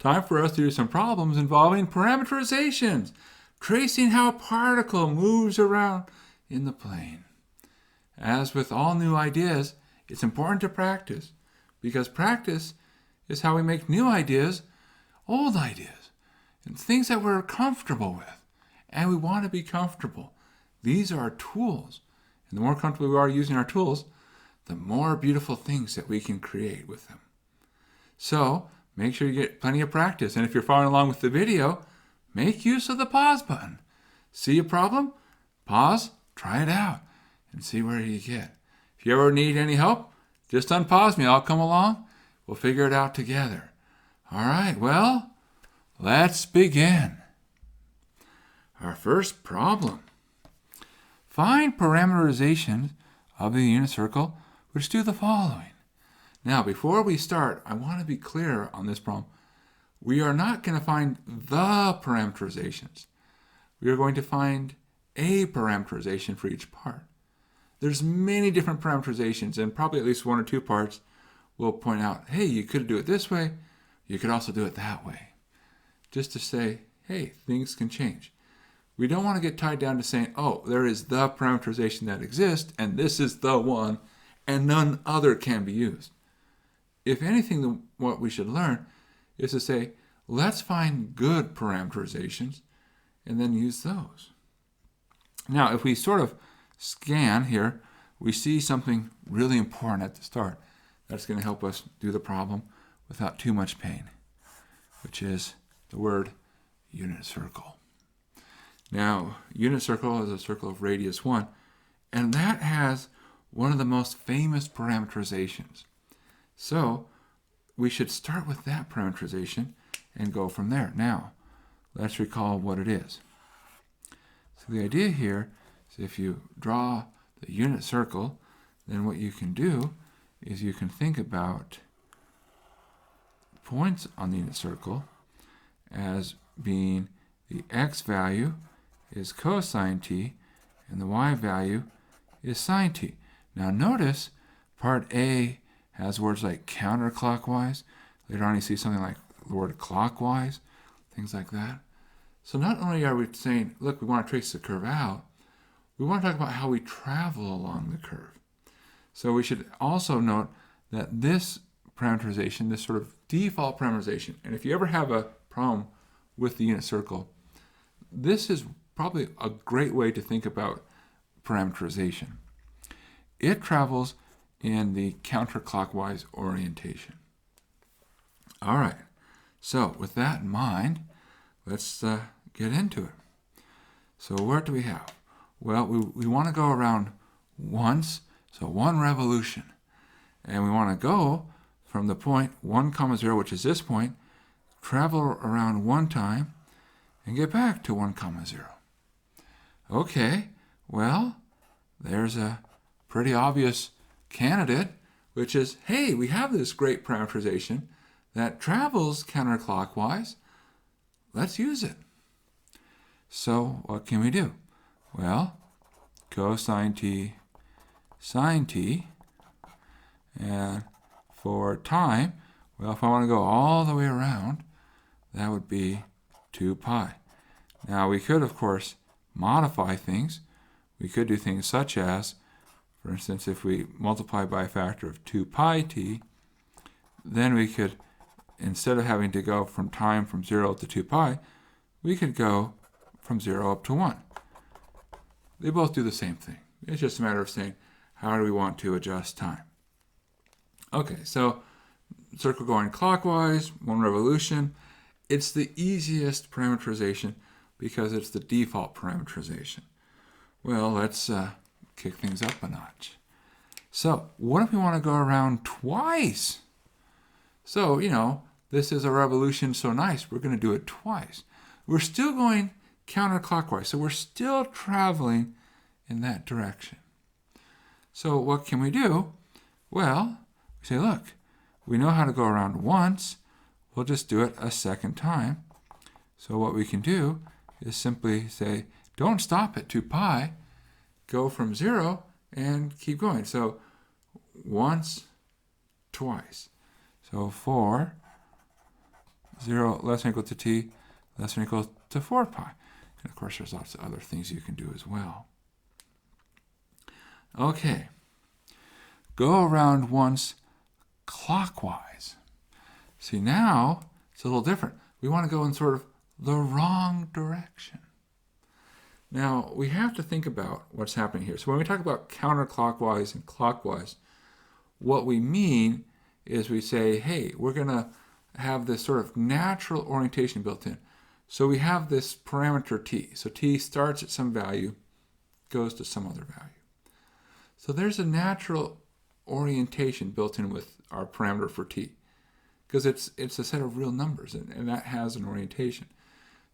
time for us to do some problems involving parameterizations, tracing how a particle moves around in the plane. As with all new ideas, it's important to practice, because practice is how we make new ideas old ideas, and things that we're comfortable with. And we want to be comfortable. These are tools. And the more comfortable we are using our tools, the more beautiful things that we can create with them. So make sure you get plenty of practice. And if you're following along with the video, make use of the pause button. See a problem? Pause, try it out, and see where you get. If you ever need any help, just unpause me. I'll come along. We'll figure it out together. All right, well, let's begin. Our first problem. Find parameterizations of the unit circle which do the following. Now, before we start, I want to be clear on this problem. We are not going to find the parameterizations. We are going to find a parameterization for each part. There's many different parameterizations, and probably at least one or two parts will point out, hey, you could do it this way. You could also do it that way. Just to say, hey, things can change. We don't want to get tied down to saying, oh, there is the parameterization that exists, and this is the one, and none other can be used. If anything, what we should learn is to say, let's find good parameterizations and then use those. Now, if we sort of scan here, we see something really important at the start that's going to help us do the problem without too much pain, which is the word unit circle. Now, unit circle is a circle of radius 1, and that has one of the most famous parameterizations. So we should start with that parameterization and go from there. Now, let's recall what it is. So the idea here is if you draw the unit circle, then what you can do is you can think about points on the unit circle as being the x value is cosine t and the y value is sine t. Now notice part A has words like counterclockwise. Later on you see something like the word clockwise, things like that. So not only are we saying, look, we want to trace the curve out, we want to talk about how we travel along the curve. So we should also note that this parameterization, this sort of default parameterization, and if you ever have a problem with the unit circle, this is probably a great way to think about parameterization. It travels in the counterclockwise orientation. All right, so with that in mind, let's get into it. So what do we have? Well, we want to go around once, so one revolution. And we want to go from the point 1, 0, which is this point, travel around one time, and get back to 1, 0. Okay, well, there's a pretty obvious candidate, which is, hey, we have this great parameterization that travels counterclockwise. Let's use it. So what can we do? Well, cosine t, sine t, and for time, well, if I want to go all the way around, that would be 2 pi. Now we could, of course, modify things. We could do things such as, for instance, if we multiply by a factor of 2 pi t, then we could, instead of having to go from time from 0 to 2 pi, we could go from 0 up to 1. They both do the same thing. It's just a matter of saying, how do we want to adjust time? Okay, so circle going clockwise, one revolution. It's the easiest parameterization because it's the default parameterization. Well, let's kick things up a notch. So what if we want to go around twice? So, this is a revolution so nice, we're going to do it twice. We're still going counterclockwise, so we're still traveling in that direction. So what can we do? Well, we say, look, we know how to go around once. We'll just do it a second time. So what we can do is simply say, don't stop at 2 pi. Go from 0 and keep going. So once, twice. So for 0 less than or equal to t less than or equal to 4 pi. And of course, there's lots of other things you can do as well. Okay. Go around once clockwise. See, now it's a little different. We want to go in sort of the wrong direction. Now, we have to think about what's happening here. So when we talk about counterclockwise and clockwise, what we mean is we say, hey, we're going to have this sort of natural orientation built in. So we have this parameter t. So t starts at some value, goes to some other value. So there's a natural orientation built in with our parameter for t, because it's a set of real numbers, and that has an orientation.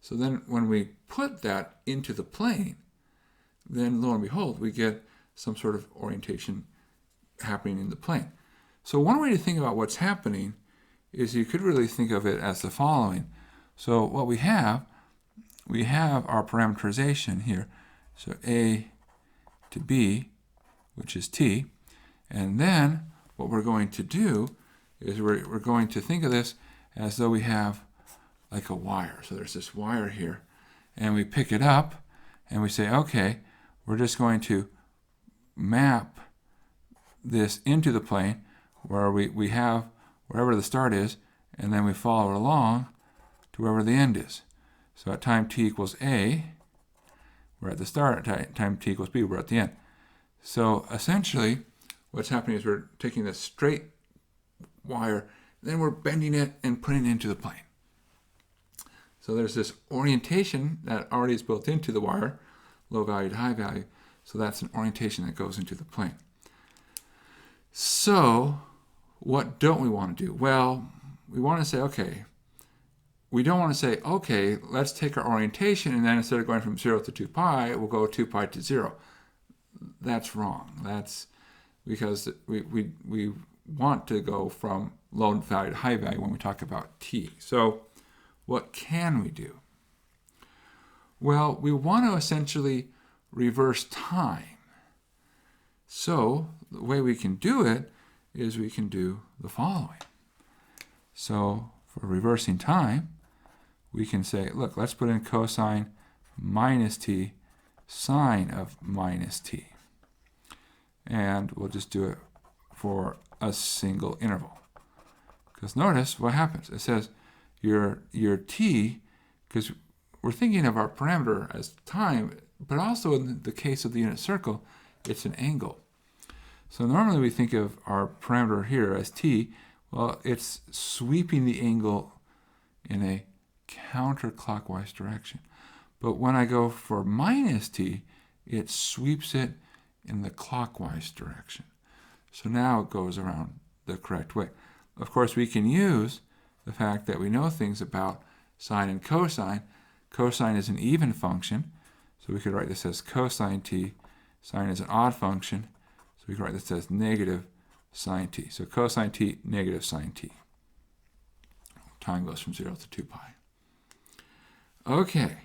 So then when we put that into the plane, then lo and behold, we get some sort of orientation happening in the plane. So one way to think about what's happening is you could really think of it as the following. So what we have our parameterization here. So a to b, which is t. And then what we're going to do is we're going to think of this as though we have like a wire. So there's this wire here, and we pick it up and we say, okay, we're just going to map this into the plane where we have wherever the start is, and then we follow it along to wherever the end is. So at time t equals a, we're at the start. At time t equals b, we're at the end. So essentially, what's happening is we're taking this straight wire, then we're bending it and putting it into the plane. So there's this orientation that already is built into the wire, low value to high value. So that's an orientation that goes into the plane. So what don't we want to do? Well, we want to say, okay, we don't want to say, okay, let's take our orientation, and then instead of going from 0 to 2 pi, we'll go 2 pi to 0. That's wrong. That's because we want to go from low value to high value when we talk about t. So what can we do? Well, we want to essentially reverse time. So the way we can do it is we can do the following. So for reversing time, we can say, look, let's put in cosine minus t, sine of minus t. And we'll just do it for a single interval. Because notice what happens. It says your t, because we're thinking of our parameter as time, but also in the case of the unit circle, it's an angle. So normally we think of our parameter here as t. Well, it's sweeping the angle in a counterclockwise direction. But when I go for minus t, it sweeps it in the clockwise direction. So now it goes around the correct way. Of course, we can use the fact that we know things about sine and cosine. Cosine is an even function, so we could write this as cosine t. Sine is an odd function, so we can write this as negative sine t. So cosine t, negative sine t. Time goes from 0 to 2 pi. Okay,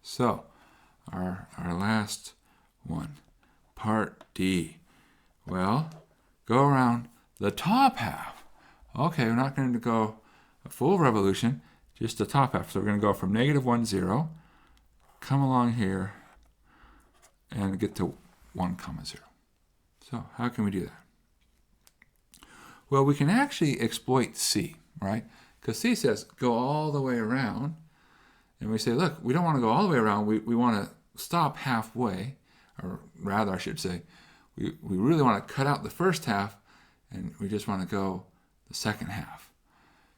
so our last one, part D. Well, go around the top half. Okay, we're not going to go a full revolution, just the top half. So we're going to go from negative 1, 0, come along here, and get to 1, 0. So how can we do that? Well, we can actually exploit C, right? Because C says go all the way around. And we say, look, we don't want to go all the way around. We want to stop halfway. Or rather, I should say, we really want to cut out the first half, and we just want to go the second half.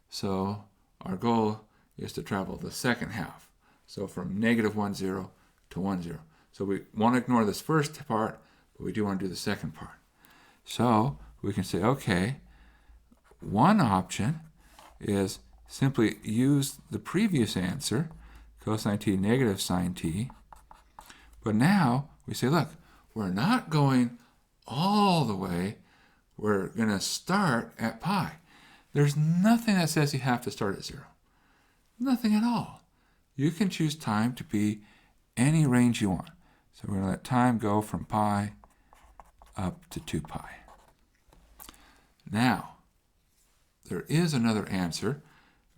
So our goal is to travel the second half. So from negative 1, 0 to 1, 0. So we want to ignore this first part, but we do want to do the second part. So we can say, okay, one option is simply use the previous answer, cosine t, negative sine t. But now we say, look, we're not going all the way. We're going to start at pi. There's nothing that says you have to start at 0. Nothing at all. You can choose time to be any range you want. So we're going to let time go from pi up to 2 pi. Now, there is another answer,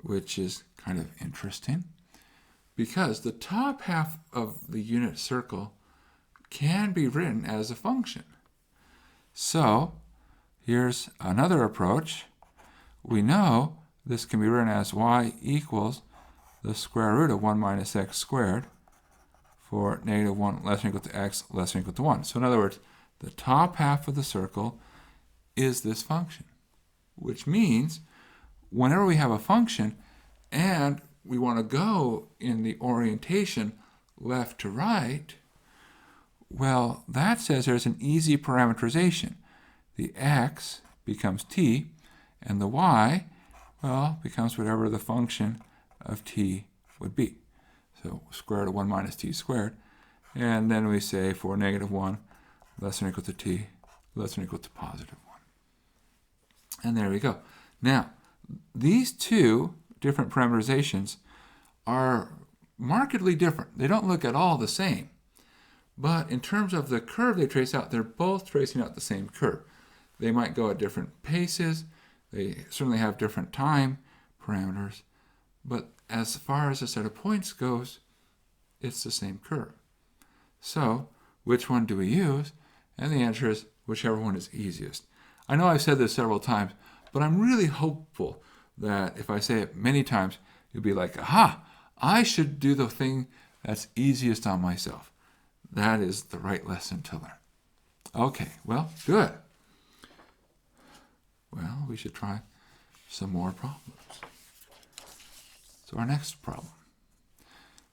which is kind of interesting because the top half of the unit circle can be written as a function. So here's another approach. We know this can be written as y equals the square root of 1 minus x squared for negative 1 less than or equal to x less than or equal to 1. So in other words, the top half of the circle is this function, which means whenever we have a function and we want to go in the orientation left to right, well, that says there's an easy parameterization. The x becomes t, and the y, well, becomes whatever the function of t would be. So square root of 1 minus t squared. And then we say for negative 1 less than or equal to t less than or equal to positive 1. And there we go. Now, these two different parameterizations are markedly different. They don't look at all the same. But in terms of the curve they trace out, they're both tracing out the same curve. They might go at different paces. They certainly have different time parameters. But as far as the set of points goes, it's the same curve. So, which one do we use? And the answer is whichever one is easiest. I know I've said this several times, but I'm really hopeful that if I say it many times, you'll be like, aha, I should do the thing that's easiest on myself. That is the right lesson to learn. Okay, well, good. Well, we should try some more problems. So our next problem.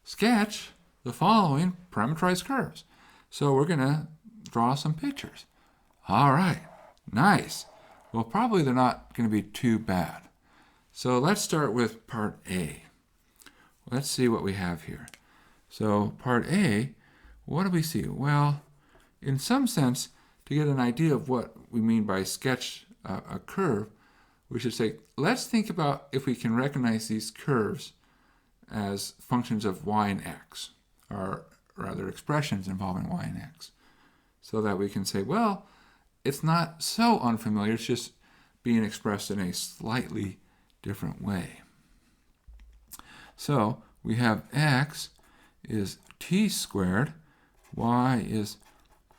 Sketch the following parameterized curves. So we're going to draw some pictures. All right, nice. Well, probably they're not going to be too bad. So let's start with part A. Let's see what we have here. So part A, what do we see? Well, in some sense, to get an idea of what we mean by sketch a curve, we should say, let's think about if we can recognize these curves as functions of y and x, or rather expressions involving y and x, so that we can say, well, it's not so unfamiliar, it's just being expressed in a slightly different way. So we have x is t squared, y is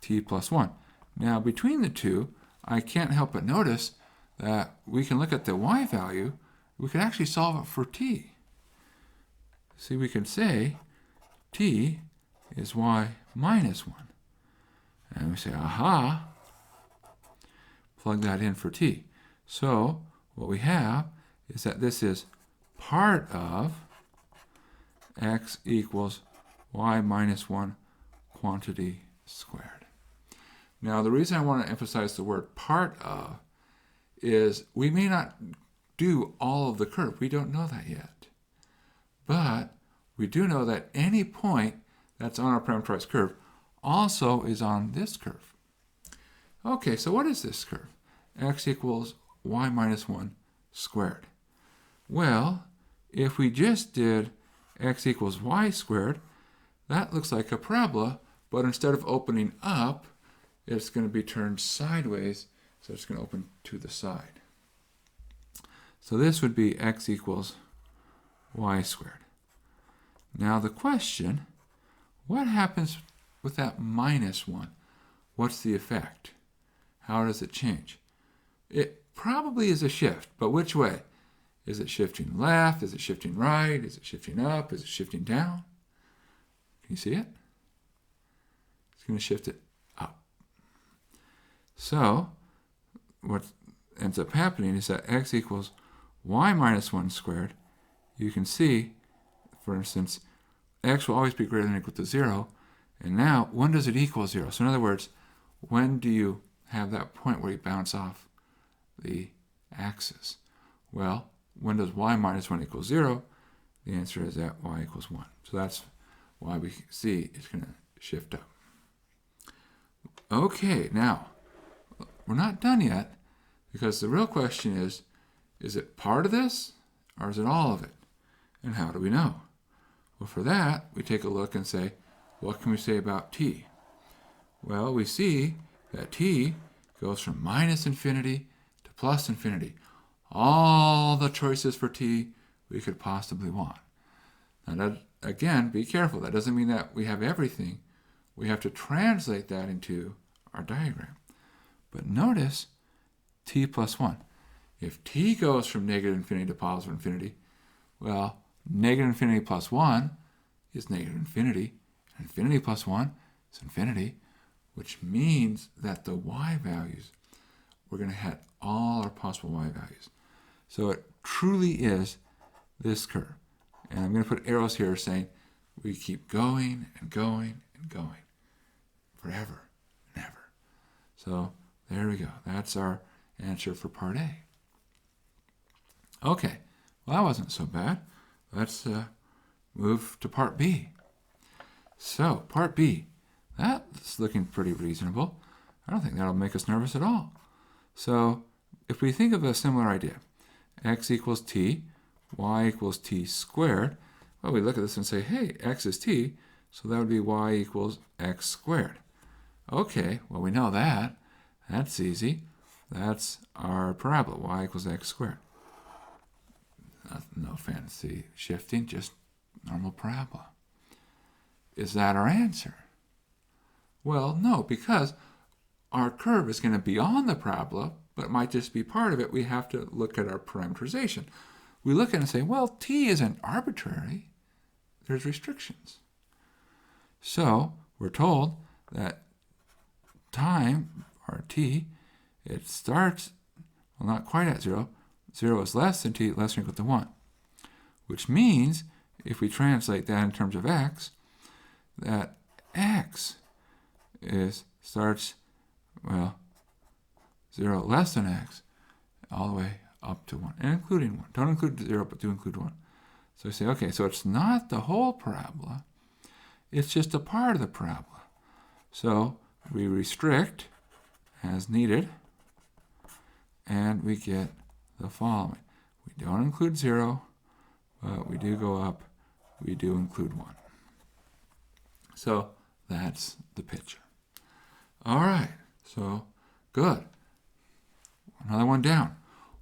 t plus 1. Now between the two, I can't help but notice that we can look at the y value, we can actually solve it for t. See, we can say t is y minus 1. And we say, aha, plug that in for t. So what we have is that this is part of x equals y minus 1 quantity squared. Now, the reason I want to emphasize the word part of is we may not do all of the curve. We don't know that yet. But we do know that any point that's on our parameterized curve also is on this curve. Okay, so what is this curve? X equals y minus 1 squared. Well, if we just did x equals y squared, that looks like a parabola, but instead of opening up, it's going to be turned sideways, so it's going to open to the side. So this would be x equals y squared. Now the question, what happens with that minus 1? What's the effect? How does it change? It probably is a shift, but which way? Is it shifting left? Is it shifting right? Is it shifting up? Is it shifting down? Can you see it? It's going to shift it up. So what ends up happening is that x equals y minus 1 squared. You can see, for instance, x will always be greater than or equal to 0. And now, when does it equal 0? So in other words, when do you have that point where you bounce off the axis? Well, when does y minus 1 equal 0? The answer is that y equals 1. So that's why we see it's going to shift up. Okay, now, we're not done yet, because the real question is it part of this, or is it all of it? And how do we know? Well, for that, we take a look and say, what can we say about t? Well, we see that t goes from minus infinity to plus infinity. All the choices for t we could possibly want. Now, that, again, be careful. That doesn't mean that we have everything. We have to translate that into our diagram. But notice t plus 1. If t goes from negative infinity to positive infinity, well, negative infinity plus 1 is negative infinity. Infinity plus 1 is infinity, which means that the y values, we're going to hit all our possible y values. So it truly is this curve. And I'm going to put arrows here saying we keep going and going and going forever and ever. So there we go. That's our answer for part A. Okay, well, that wasn't so bad. Let's move to part B. So part B, that's looking pretty reasonable. I don't think that'll make us nervous at all. So if we think of a similar idea, x equals t, y equals t squared, well, we look at this and say, hey, x is t, so that would be y equals x squared. Okay, well, we know that. That's easy. That's our parabola, y equals x squared. No fancy shifting, just normal parabola. Is that our answer? Well, no, because our curve is going to be on the parabola, but it might just be part of it. We have to look at our parameterization. We look at it and say, well, t isn't arbitrary. There's restrictions. So we're told that time, or t, it starts, well, not quite at 0. 0 is less than t, less than or equal to 1. Which means, if we translate that in terms of x, that x starts, well, 0 less than x, all the way up to 1, and including 1. Don't include 0, but do include 1. So we say, okay, so it's not the whole parabola, it's just a part of the parabola. So we restrict as needed, and we get the following. We don't include 0, but we do go up, we do include 1. So that's the picture. All right, so good. Another one down.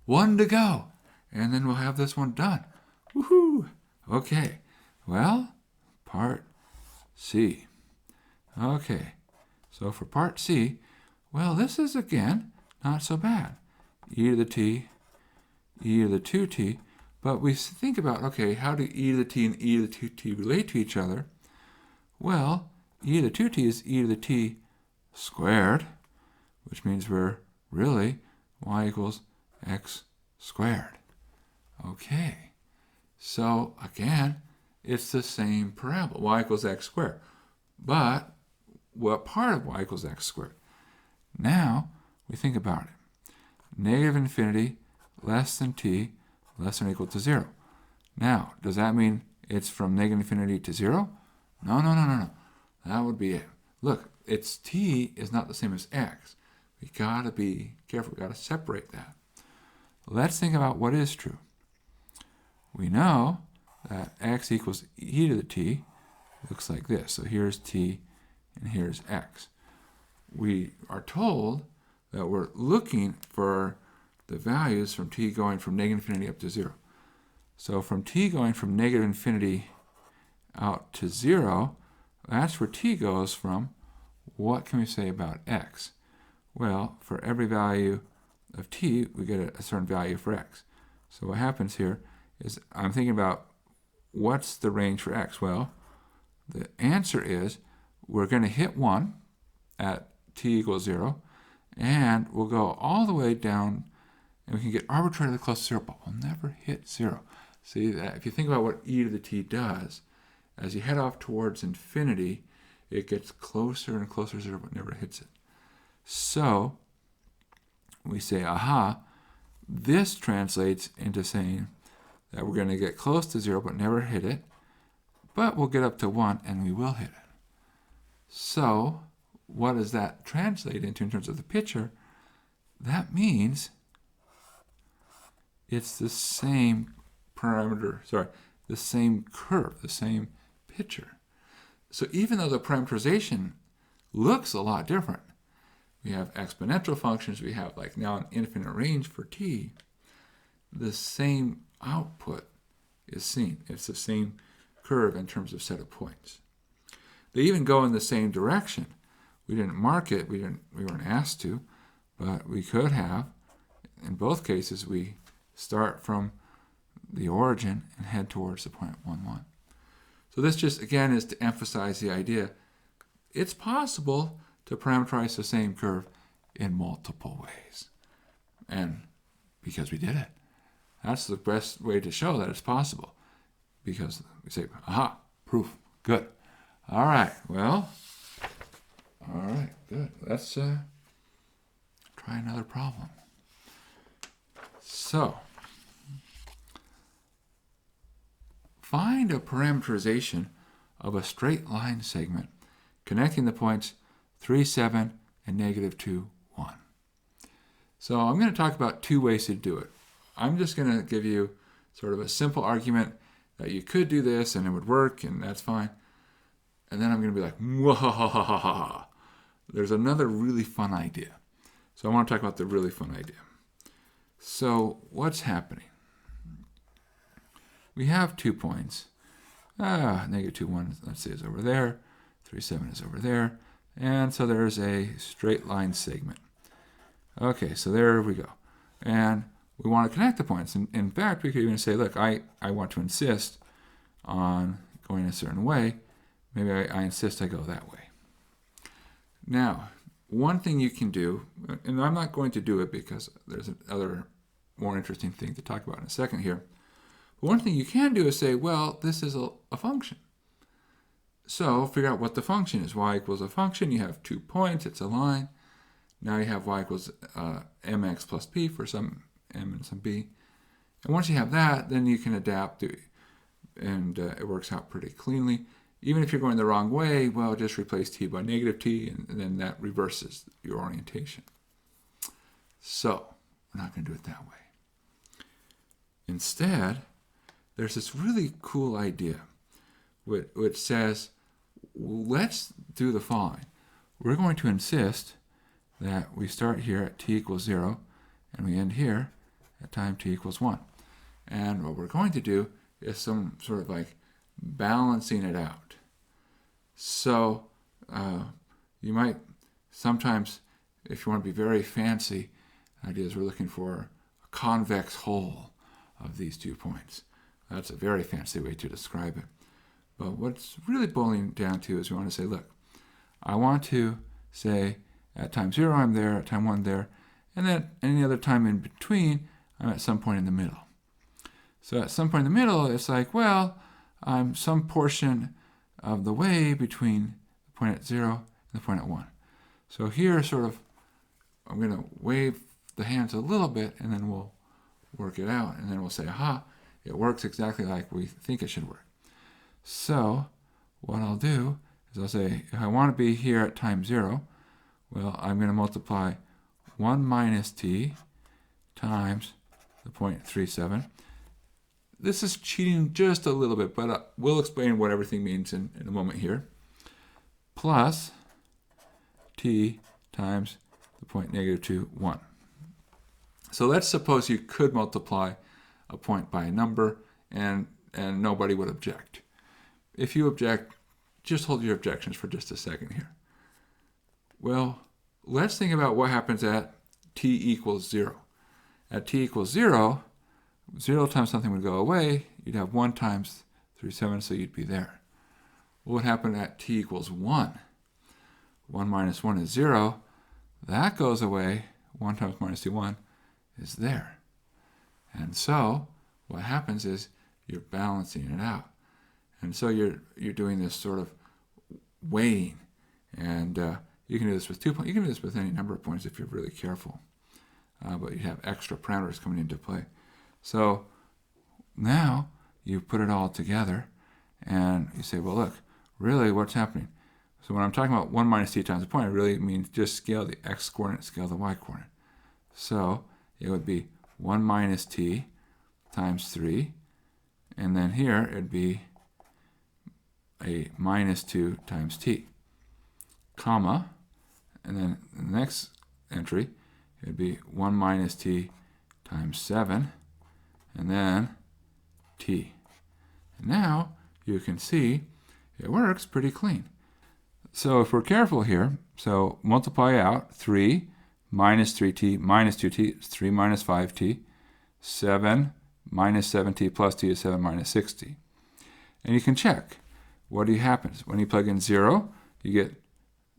One to go, and then we'll have this one done. Woohoo! Okay, well, part C. Okay, so for part C, well, this is, again, not so bad. E to the t, e to the 2t, but we think about, okay, how do e to the t and e to the 2t relate to each other? Well, e to the 2t is e to the t squared, which means we're really y equals x squared. Okay, so again, it's the same parabola, y equals x squared. But what part of y equals x squared? Now, we think about it. Negative infinity less than t less than or equal to 0. Now, does that mean it's from negative infinity to 0? No. That would be it. Look, it's t is not the same as x. We got to be careful. We got to separate that. Let's think about what is true. We know that x equals e to the t looks like this. So here's t and here's x. We are told that we're looking for the values from t going from negative infinity up to 0. So from t going from negative infinity out to 0, that's where t goes from. What can we say about x? Well, for every value of t, we get a certain value for x. So what happens here is I'm thinking about what's the range for x? Well, the answer is we're going to hit 1 at t equals 0, and we'll go all the way down, and we can get arbitrarily close to 0, but we'll never hit 0. See, that if you think about what e to the t does, as you head off towards infinity, it gets closer and closer to 0, but never hits it. So we say, aha, this translates into saying that we're going to get close to 0, but never hit it, but we'll get up to 1, and we will hit it. So what does that translate into in terms of the picture? That means it's the same the same curve, the same picture. So even though the parameterization looks a lot different, we have exponential functions, we have like now an infinite range for t, the same output is seen. It's the same curve in terms of set of points. They even go in the same direction. We didn't mark it, we weren't asked to, but we could have. In both cases, we start from the origin and head towards the point 1, 1. So this just, again, is to emphasize the idea it's possible to parameterize the same curve in multiple ways. And because we did it. That's the best way to show that it's possible. Because we say, aha, proof, good. All right, well, all right, good. Let's try another problem. So, find a parameterization of a straight line segment connecting the points 3, 7, and -2, 1. So I'm going to talk about two ways to do it. I'm just going to give you sort of a simple argument that you could do this and it would work and that's fine. And then I'm going to be like, mwahahaha. There's another really fun idea. So I want to talk about the really fun idea. So what's happening? We have 2 points. -2, 1, let's say, is over there. 3, 7 is over there. And so there's a straight line segment. Okay, so there we go. And we want to connect the points. In fact, we could even say, look, I want to insist on going a certain way. Maybe I insist I go that way. Now, one thing you can do, and I'm not going to do it because there's another more interesting thing to talk about in a second here. But one thing you can do is say, well, this is a function. So figure out what the function is. Y equals a function. You have 2 points. It's a line. Now you have y equals mx plus p for some m and some b. And once you have that, then you can adapt it, and it works out pretty cleanly. Even if you're going the wrong way, well, just replace t by -t, and then that reverses your orientation. So we're not going to do it that way. Instead, there's this really cool idea which says, let's do the following. We're going to insist that we start here at t equals 0, and we end here at time t equals 1. And what we're going to do is some sort of like balancing it out. So you might sometimes, if you want to be very fancy, ideas we're looking for a convex hole of these 2 points. That's a very fancy way to describe it. But what's really boiling down to is we want to say, look, I want to say at time 0 I'm there, at time 1 there, and then any other time in between I'm at some point in the middle. So at some point in the middle, it's like, well, I'm some portion of the way between the point at 0 and the point at 1. So here, sort of, I'm going to wave the hands a little bit, and then we'll work it out, and then we'll say, aha, it works exactly like we think it should work. So what I'll do is I'll say, if I want to be here at time 0, well, I'm going to multiply 1 minus t times the 0.37. This is cheating just a little bit, but we'll explain what everything means in a moment here. Plus t times the point -2, 1. So let's suppose you could multiply a point by a number and nobody would object. If you object, just hold your objections for just a second here. Well, let's think about what happens at t equals 0. At t equals 0, 0 times something would go away. You'd have 1 times 3/7, so you'd be there. What would happen at t equals 1? 1 minus 1 is 0. That goes away. 1 times -2, 1 is there. And so what happens is you're balancing it out. And so you're doing this sort of weighing. And you can do this with 2 points. You can do this with any number of points if you're really careful. But you have extra parameters coming into play. So now you put it all together and you say, well, look, really what's happening? So when I'm talking about 1 minus t times a point, I really mean just scale the x coordinate, scale the y coordinate. So it would be 1 minus t times 3. And then here it would be a minus 2 times t, comma, and then the next entry, it would be 1 minus t times 7, and then t. Now you can see it works pretty clean. So if we're careful here, so multiply out 3 minus 3t minus 2t is 3 minus 5t. 7 minus 7t plus t is 7 minus 6t. And you can check what happens. When you plug in 0, you get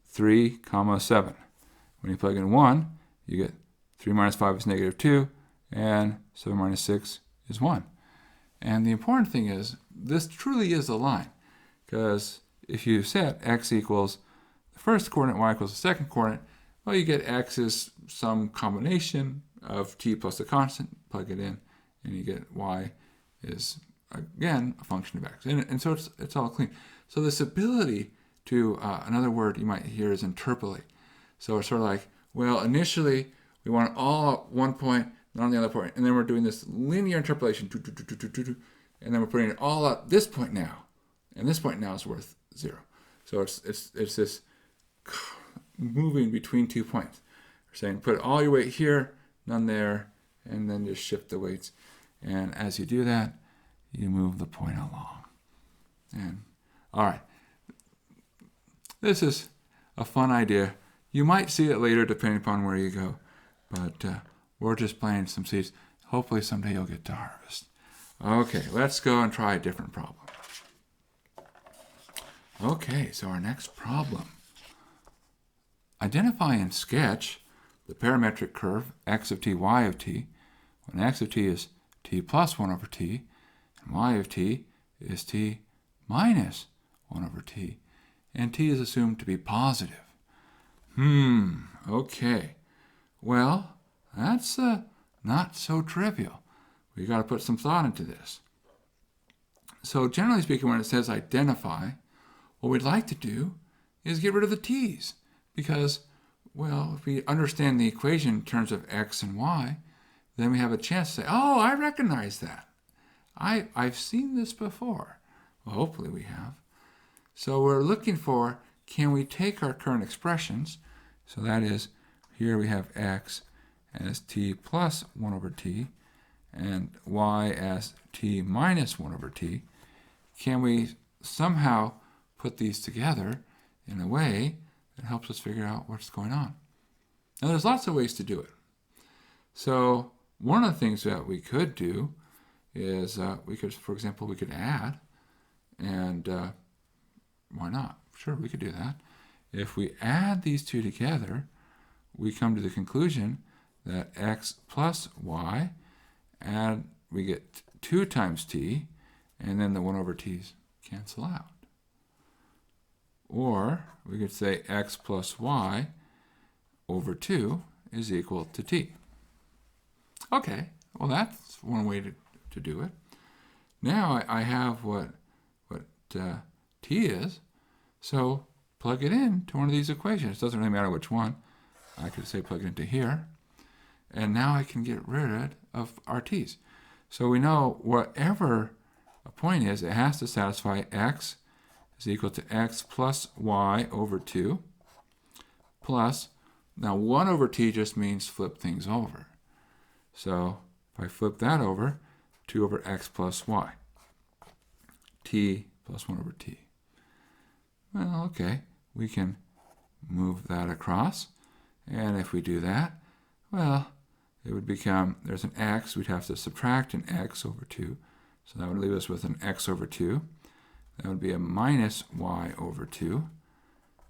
3 comma 7. When you plug in 1, you get 3 minus 5 is negative 2, and 7 minus 6 is 1. And the important thing is, this truly is a line, because if you set x equals the first coordinate, y equals the second coordinate, well, you get x is some combination of t plus a constant, plug it in, and you get y is, again, a function of x. And so it's all clean. So this ability to, another word you might hear is interpolate. So it's sort of like, well, initially we want it all at one point, not on the other point, and then we're doing this linear interpolation, and then we're putting it all at this point now, and this point now is worth 0. So it's this moving between 2 points. We're saying put all your weight here, none there, and then just shift the weights. And as you do that, you move the point along. And all right, this is a fun idea. You might see it later depending upon where you go, but we're just planting some seeds. Hopefully someday you'll get to harvest. Okay, let's go and try a different problem. Okay, so our next problem. Identify and sketch the parametric curve x of t, y of t, when x of t is t plus 1 over t, and y of t is t minus 1 over t, and t is assumed to be positive. Okay. Well, that's not so trivial. We've got to put some thought into this. So generally speaking, when it says identify, what we'd like to do is get rid of the t's, because, well, if we understand the equation in terms of x and y, then we have a chance to say, oh, I recognize that. I've seen this before. Well, hopefully we have. So we're looking for, can we take our current expressions, so that is, here we have x as t plus 1 over t, and y as t minus 1 over t, can we somehow put these together in a way that helps us figure out what's going on? Now, there's lots of ways to do it. So one of the things that we could do is for example, we could add, and why not? Sure, we could do that. If we add these two together, we come to the conclusion that x plus y, and we get 2 times t, and then the 1 over t's cancel out. Or we could say x plus y over 2 is equal to t. Okay, well, that's one way to do it. Now I have what t is, so plug it in to one of these equations. It doesn't really matter which one. I could say plug it into here, and now I can get rid of our t's. So we know whatever a point is, it has to satisfy x is equal to x plus y over 2 plus, now 1 over t just means flip things over. So if I flip that over, 2 over x plus y, t plus 1 over t. Well, okay, we can move that across, and if we do that, well, it would become, there's an x, we'd have to subtract an x over 2, so that would leave us with an x over 2. That would be a minus y over 2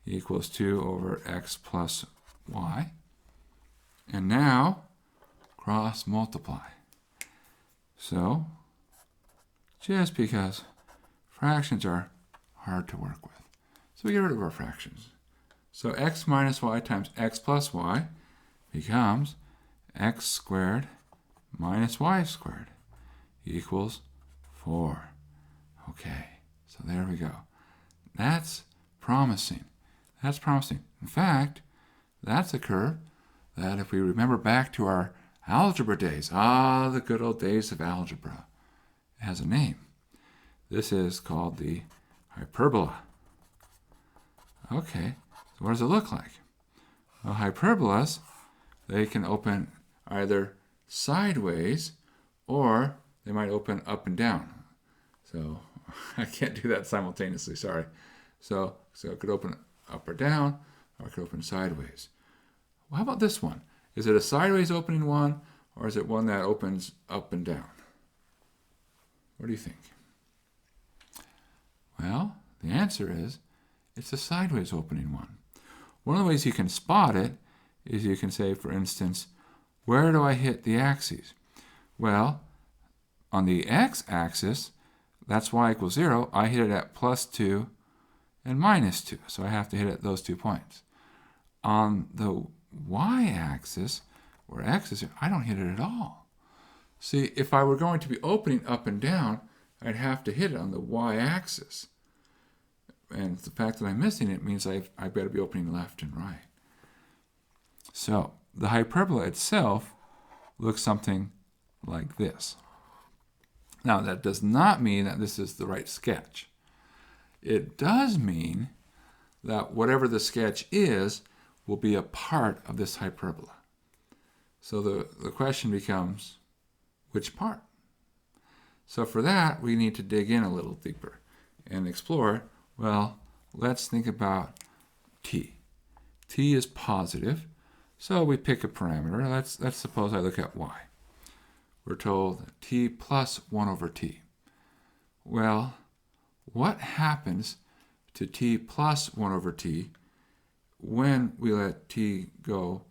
equals 2 over x plus y. And now, cross multiply. So, just because fractions are hard to work with, so we get rid of our fractions. So x minus y times x plus y becomes x squared minus y squared equals 4. Okay, so there we go. That's promising. That's promising. In fact, that's a curve that, if we remember back to our algebra days, the good old days of algebra, it has a name. This is called the hyperbola. Okay, so what does it look like? Well, hyperbolas, they can open either sideways or they might open up and down. So I can't do that simultaneously, sorry. So it could open up or down, or it could open sideways. Well, how about this one? Is it a sideways opening one, or is it one that opens up and down? What do you think? Well, the answer is it's a sideways opening one. One of the ways you can spot it is you can say, for instance, where do I hit the axes? Well, on the x-axis, that's y equals 0. I hit it at +2 and -2. So I have to hit it at those 2 points. On the y-axis, where x is 0, I don't hit it at all. See, if I were going to be opening up and down, I'd have to hit it on the y-axis. And the fact that I'm missing it means I've got to be opening left and right. So the hyperbola itself looks something like this. Now, that does not mean that this is the right sketch. It does mean that whatever the sketch is will be a part of this hyperbola. So the question becomes, which part? So for that, we need to dig in a little deeper and explore, well, let's think about t. T is positive, so we pick a parameter. Let's suppose I look at y. We're told t plus 1 over t. Well, what happens to t plus 1 over t when we let t go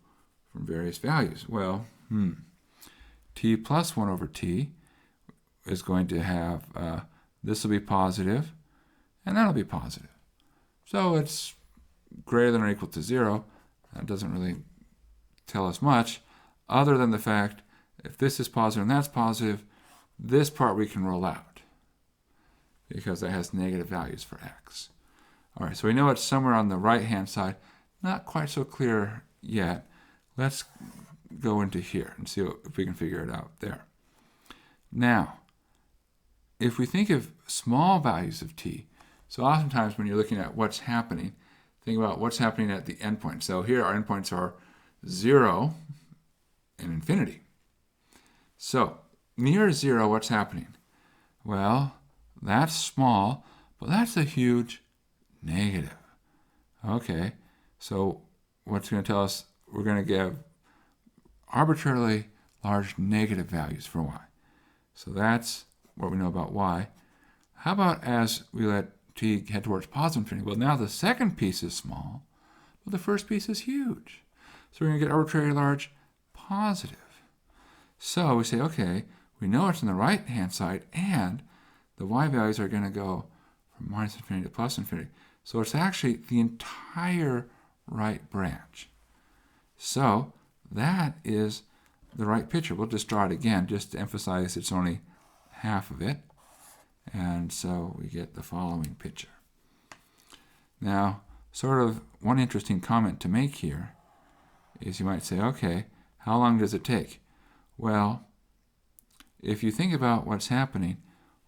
from various values? Well, t plus 1 over t is going to have, this will be positive, and that'll be positive. So it's greater than or equal to 0. That doesn't really tell us much, other than the fact if this is positive and that's positive, this part we can roll out because that has negative values for x. All right, so we know it's somewhere on the right-hand side. Not quite so clear yet. Let's go into here and see if we can figure it out there. Now, if we think of small values of t, so oftentimes when you're looking at what's happening, think about what's happening at the endpoint. So here our endpoints are 0 and infinity. So near 0, what's happening? Well, that's small, but that's a huge negative. Okay, so what's going to tell us? We're going to give arbitrarily large negative values for y. So that's what we know about y. How about as we let t head towards positive infinity? Well, now the second piece is small, but the first piece is huge. So we're going to get arbitrarily large positive. So we say, okay, we know it's on the right-hand side, and the y values are going to go from minus infinity to plus infinity. So it's actually the entire right branch. So that is the right picture. We'll just draw it again just to emphasize it's only half of it. And so we get the following picture. Now, sort of one interesting comment to make here is you might say, okay, how long does it take? Well, if you think about what's happening,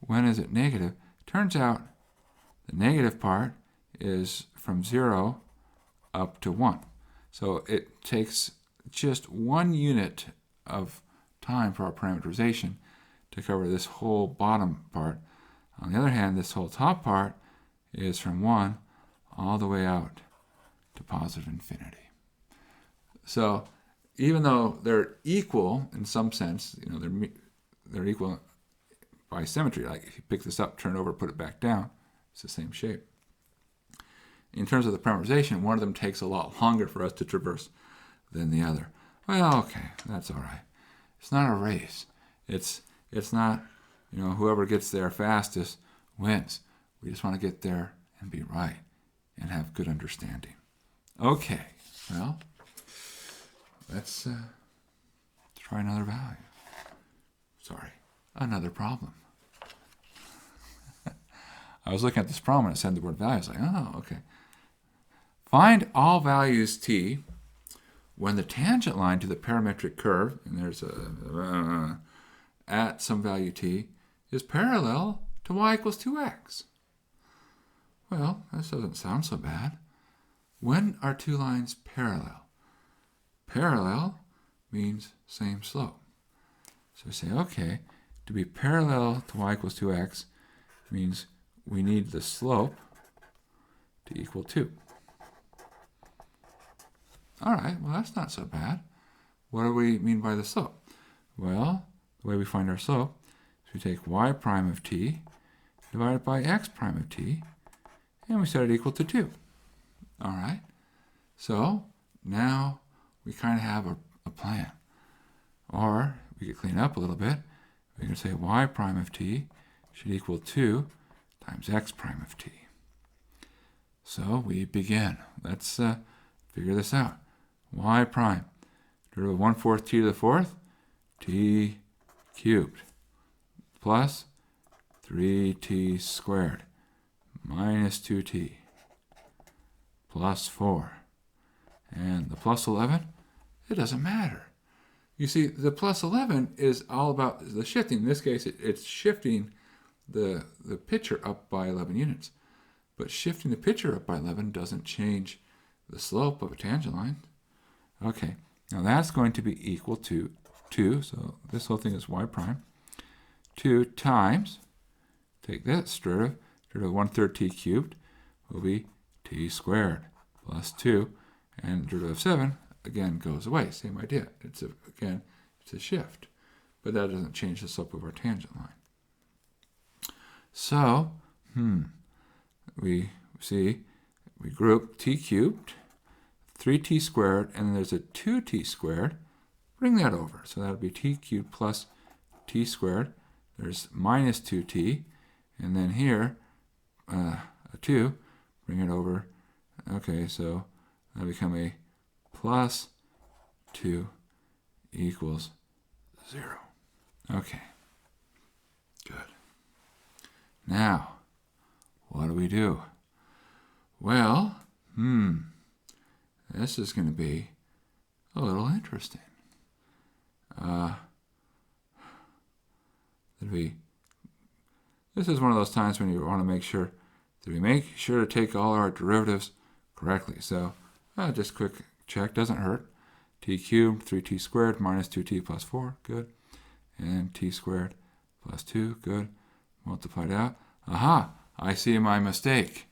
when is it negative? Turns out the negative part is from 0 up to 1. So it takes just 1 unit of time for our parameterization to cover this whole bottom part. On the other hand, this whole top part is from 1 all the way out to positive infinity. So even though they're equal in some sense, they're equal by symmetry. Like if you pick this up, turn it over, put it back down, it's the same shape. In terms of the parameterization, one of them takes a lot longer for us to traverse than the other. Well, okay, that's all right. It's not a race. It's not, whoever gets there fastest wins. We just want to get there and be right and have good understanding. Okay, well, let's try another value. Another problem. I was looking at this problem and it said the word value. I was like, oh, okay. Find all values t when the tangent line to the parametric curve, and there's at some value t, is parallel to y equals 2x. Well, this doesn't sound so bad. When are two lines parallel? Parallel means same slope. So we say, okay, to be parallel to y equals 2x means we need the slope to equal 2. All right, well, that's not so bad. What do we mean by the slope? Well, the way we find our slope is we take y prime of t divided by x prime of t, and we set it equal to 2. All right, so now we kind of have a plan. Or we could clean up a little bit. We can say y prime of t should equal 2 times x prime of t. So we begin. Let's figure this out. Y prime, derivative of 1/4 t to the 4th, t cubed, plus 3t squared, minus 2t, plus 4. And the plus 11, it doesn't matter. You see, the plus 11 is all about the shifting. In this case, it's shifting the picture up by 11 units. But shifting the picture up by 11 doesn't change the slope of a tangent line. Okay, now that's going to be equal to 2. So this whole thing is y prime. 2 times, take this derivative, derivative of 1/3 t cubed will be t squared plus 2. And derivative of 7, again, goes away. Same idea. It's a shift. But that doesn't change the slope of our tangent line. So, we see, we group t cubed, 3t squared, and then there's a 2t squared. Bring that over. So that would be t cubed plus t squared. There's minus 2t. And then here, a 2. Bring it over. Okay, so that'll become a plus 2 equals 0. Okay, good. Now, what do we do? Well, this is going to be a little interesting. This is one of those times when you want to make sure that we make sure to take all our derivatives correctly. So just quick check, doesn't hurt. T cubed, 3t squared, minus 2t plus 4, good. And t squared plus 2, good. Multiplied out. Aha, I see my mistake.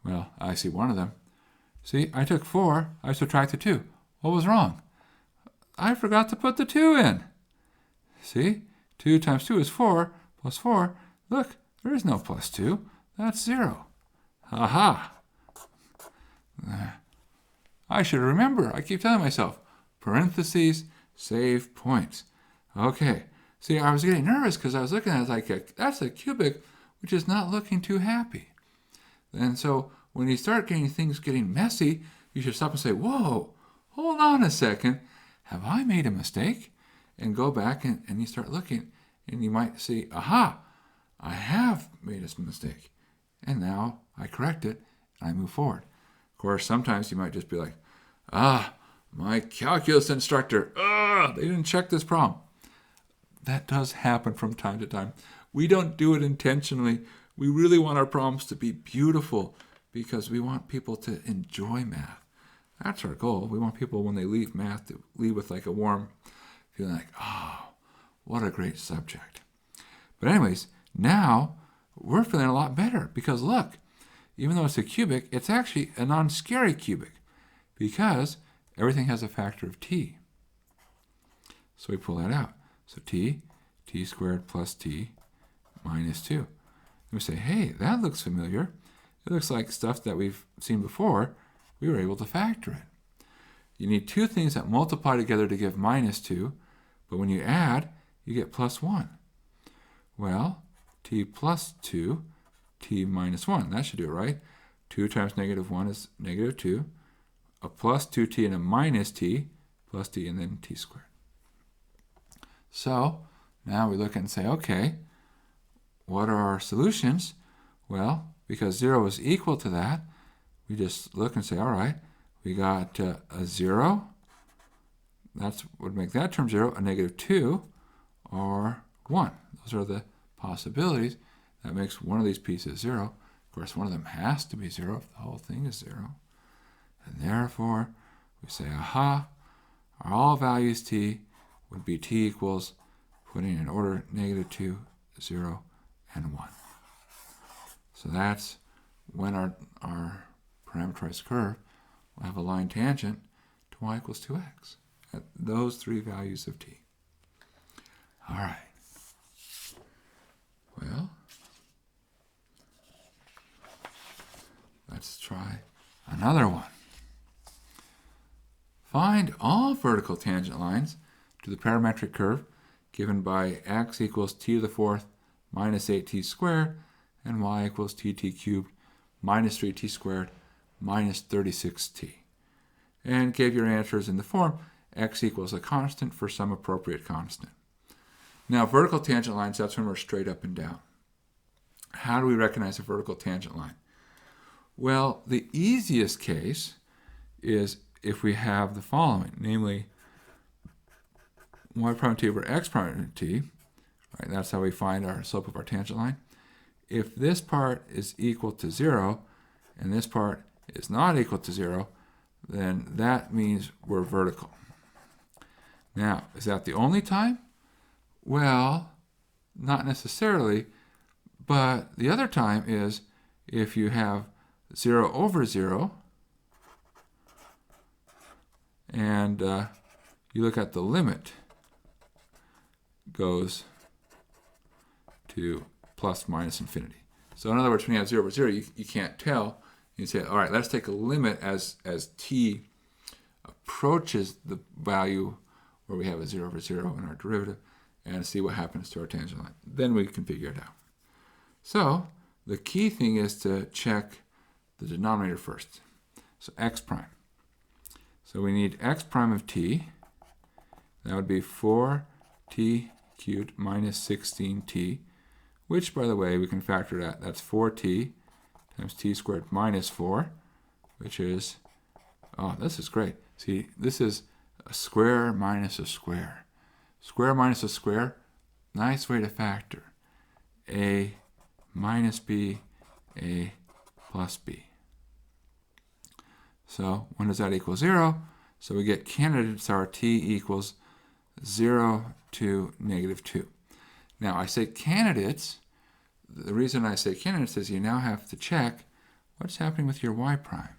Well, I see one of them. See, I took 4, I subtracted 2. What was wrong? I forgot to put the 2 in. See, 2 times 2 is 4, plus 4. Look, there is no plus 2. That's 0. Aha. I should remember. I keep telling myself, parentheses, save points. Okay. See, I was getting nervous because I was looking at it like, that's a cubic, which is not looking too happy. And so when you start getting things getting messy, you should stop and say, whoa, hold on a second. Have I made a mistake? And go back and you start looking. And you might see, aha, I have made a mistake. And now I correct it and I move forward. Of course, sometimes you might just be like, my calculus instructor, they didn't check this problem. That does happen from time to time. We don't do it intentionally. We really want our problems to be beautiful because we want people to enjoy math. That's our goal. We want people, when they leave math, to leave with like a warm feeling like, what a great subject. But anyways, now we're feeling a lot better because look, even though it's a cubic, it's actually a non-scary cubic because everything has a factor of t. So we pull that out. So t squared plus t minus 2. And we say, hey, that looks familiar. It looks like stuff that we've seen before. We were able to factor it. You need two things that multiply together to give minus 2, but when you add, you get plus 1. Well, t plus 2, t minus 1. That should do it, right? 2 times negative 1 is negative 2. A plus 2t and a minus t, plus t, and then t squared. So now we look and say, okay, what are our solutions? Well, because 0 is equal to that, we just look and say, all right, we got a 0. That would make that term 0, a negative 2, or 1. Those are the possibilities. That makes one of these pieces 0. Of course, one of them has to be 0 if the whole thing is 0. And therefore, we say, aha, our all values t would be t equals, putting in order, negative 2, 0, and 1. So that's when our parameterized curve will have a line tangent to y equals 2x at those three values of t. All right. Well, let's try another one. Find all vertical tangent lines to the parametric curve given by x equals t to the fourth minus 8t squared and y equals tt cubed minus 3t squared minus 36t. And give your answers in the form x equals a constant for some appropriate constant. Now, vertical tangent lines, that's when we're straight up and down. How do we recognize a vertical tangent line? Well, the easiest case is if we have the following, namely y prime t over x prime t, right? That's how we find our slope of our tangent line. If this part is equal to 0 and this part is not equal to 0, then that means we're vertical. Now, is that the only time? Well, not necessarily, but the other time is if you have 0 over 0 and you look at the limit goes to plus minus infinity. So in other words, when you have 0 over 0, you can't tell. You say, all right, let's take a limit as t approaches the value where we have a 0 over 0 in our derivative and see what happens to our tangent line. Then we can figure it out. So the key thing is to check the denominator first. So x prime. So we need x prime of t. That would be 4t cubed minus 16t, which, by the way, we can factor that. That's 4t times t squared minus 4, which is, oh, this is great. See, this is a square minus a square. Square minus a square, nice way to factor. A minus b, a plus b. So when does that equal 0? So we get candidates are t equals 0 to negative 2. Now I say candidates. The reason I say candidates is you now have to check what's happening with your y prime.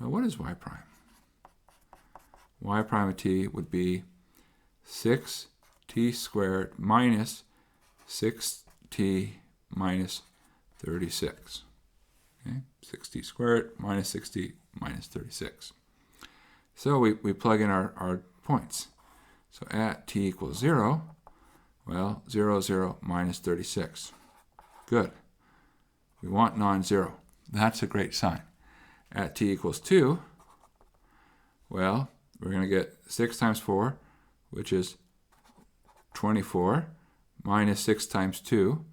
Well, what is y prime? Y prime of t would be 6t squared minus 6t minus 36. Okay? 6t squared minus 6t minus 36. So we plug in our points. So at t equals 0, well, 0, 0 minus 36. Good. We want non-zero. That's a great sign. At t equals 2, well, we're going to get 6 times 4, which is 24, minus 6 times 2,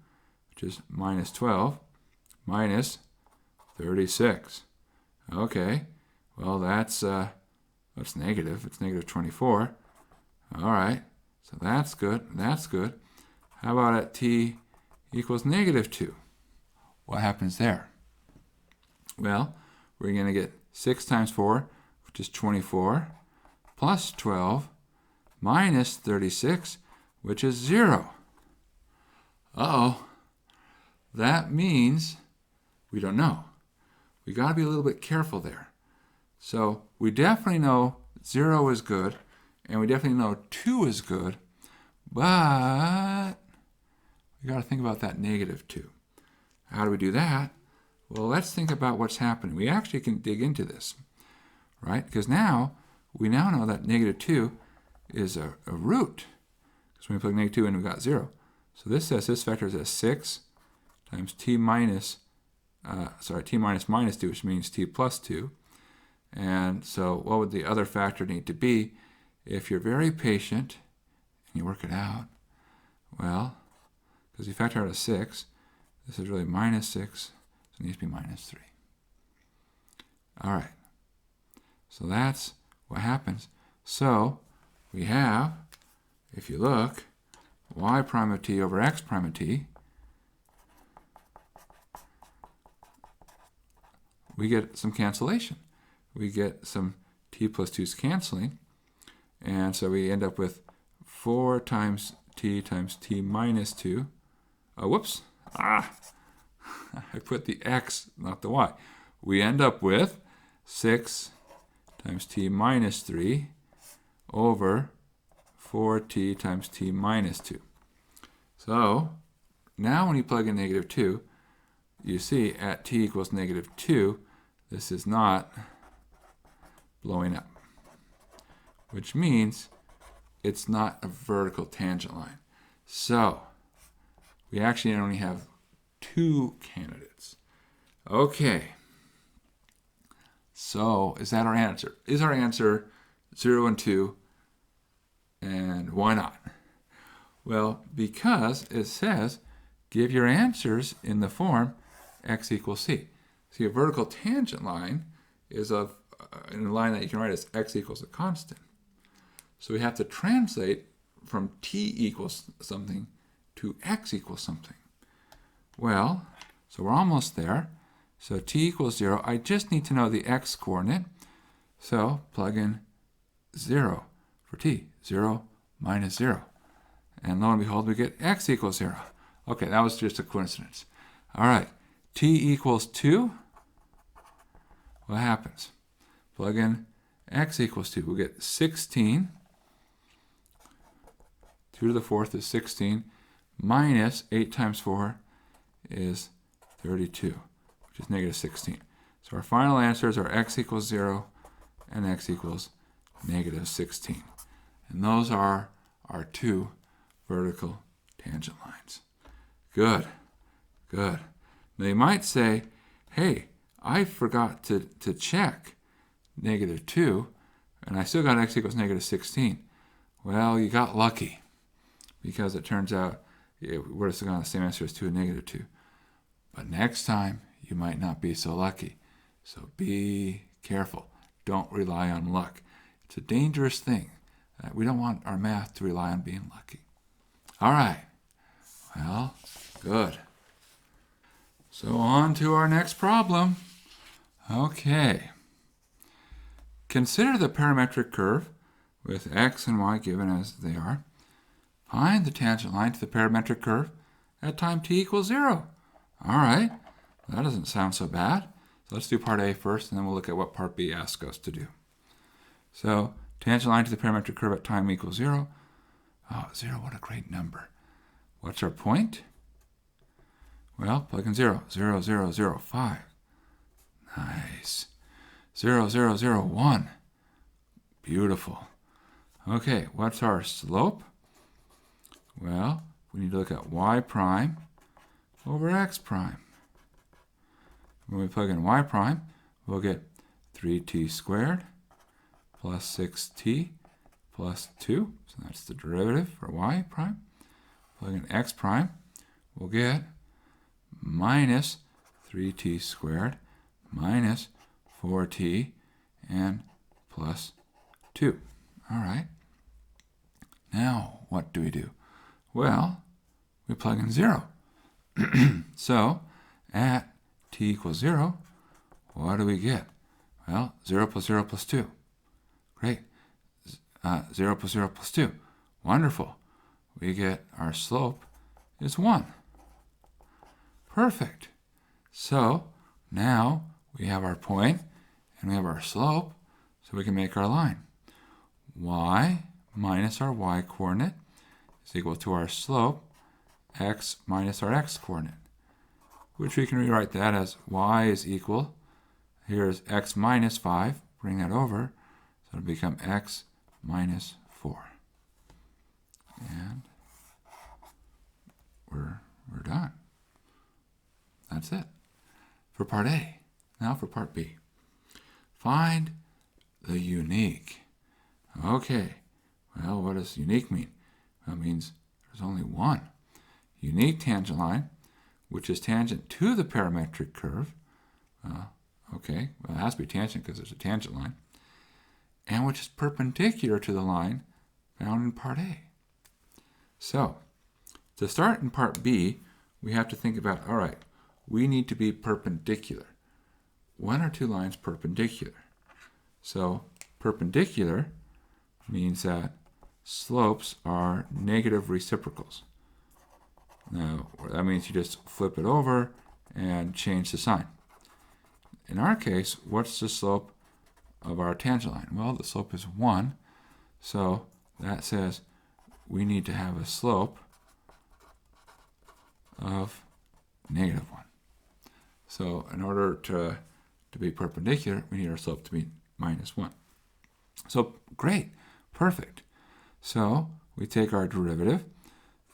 which is minus 12, minus 36. Okay, well, that's negative. It's negative 24. All right, so that's good. That's good. How about at t equals negative 2? What happens there? Well, we're going to get 6 times 4, which is 24, plus 12, minus 36, which is 0. Uh-oh. That means we don't know. We got to be a little bit careful there. So we definitely know 0 is good, and we definitely know 2 is good, but we got to think about that negative 2. How do we do that? Well, let's think about what's happening. We actually can dig into this, right? Because now, we now know that negative 2 is a root. Because when we plug negative 2 in, we got 0. So this says this vector is a 6 times t minus minus 2, which means t plus 2. And so what would the other factor need to be? If you're very patient and you work it out, well, because you factor out a 6, this is really minus 6, so it needs to be minus 3. All right, so that's what happens. So we have, if you look, y prime of t over x prime of t, we get some cancellation. We get some t plus 2's canceling, and so we end up with 4 times t minus 2. Oh, whoops. I put the x, not the y. We end up with 6 times t minus 3 over 4t times t minus 2. So now when you plug in negative 2, you see at t equals negative 2, this is not blowing up, which means it's not a vertical tangent line. So we actually only have 2 candidates. Okay. So is that our answer? Is our answer 0 and 2? And why not? Well, because it says give your answers in the form x equals c. See, a vertical tangent line is in a line that you can write as x equals a constant. So we have to translate from t equals something to x equals something. Well, so we're almost there. So t equals 0. I just need to know the x coordinate. So plug in 0 for t. 0 minus 0. And lo and behold, we get x equals 0. Okay, that was just a coincidence. All right, t equals 2. What happens? Plug in x equals 2. We'll get 16. 2 to the 4th is 16. Minus 8 times 4 is 32, which is negative 16. So our final answers are x equals 0 and x equals negative 16. And those are our 2 vertical tangent lines. Good, good. Now you might say, hey, I forgot to check negative 2, and I still got x equals negative 16. Well, you got lucky, because it turns out it would have still got the same answer as 2 and negative 2. But next time, you might not be so lucky. So be careful. Don't rely on luck. It's a dangerous thing. We don't want our math to rely on being lucky. All right. Well, good. So on to our next problem. Okay. Consider the parametric curve with x and y given as they are. Find the tangent line to the parametric curve at time t equals 0. All right. That doesn't sound so bad. So let's do part A first, and then we'll look at what part B asks us to do. So tangent line to the parametric curve at time equals 0. Oh, 0, what a great number. What's our point? Well, plug in 0. 0, 0, 0, 5. Nice. 0, 0, 0, 1. Beautiful. Okay, what's our slope? Well, we need to look at y prime over x prime. When we plug in y prime, we'll get 3t squared plus 6t plus 2. So that's the derivative for y prime. Plug in x prime, we'll get minus 3t squared minus 4t and plus 2. All right. Now, what do we do? Well, we plug in 0. So, at t equals 0, what do we get? Well, 0 plus 0 plus 2. Great. 0 plus 0 plus 2. Wonderful. We get our slope is 1. Perfect. So, now we have our point and we have our slope, so we can make our line. Y minus our y coordinate is equal to our slope, x minus our x coordinate, which we can rewrite that as y is equal, here's x minus 5, bring that over, so it'll become x minus 4. And we're done. That's it for part A. Now for part B. Find the unique. Okay, well, what does unique mean? That means there's only one unique tangent line, which is tangent to the parametric curve. Okay, well, it has to be tangent because there's a tangent line, and which is perpendicular to the line found in part A. So, to start in part B, we have to think about, all right, we need to be perpendicular. When are two lines perpendicular? So, perpendicular means that slopes are negative reciprocals. Now, that means you just flip it over and change the sign. In our case, what's the slope of our tangent line? Well, the slope is 1, so that says we need to have a slope of -1. So in order to be perpendicular, we need our slope to be -1. So great, perfect. So we take our derivative,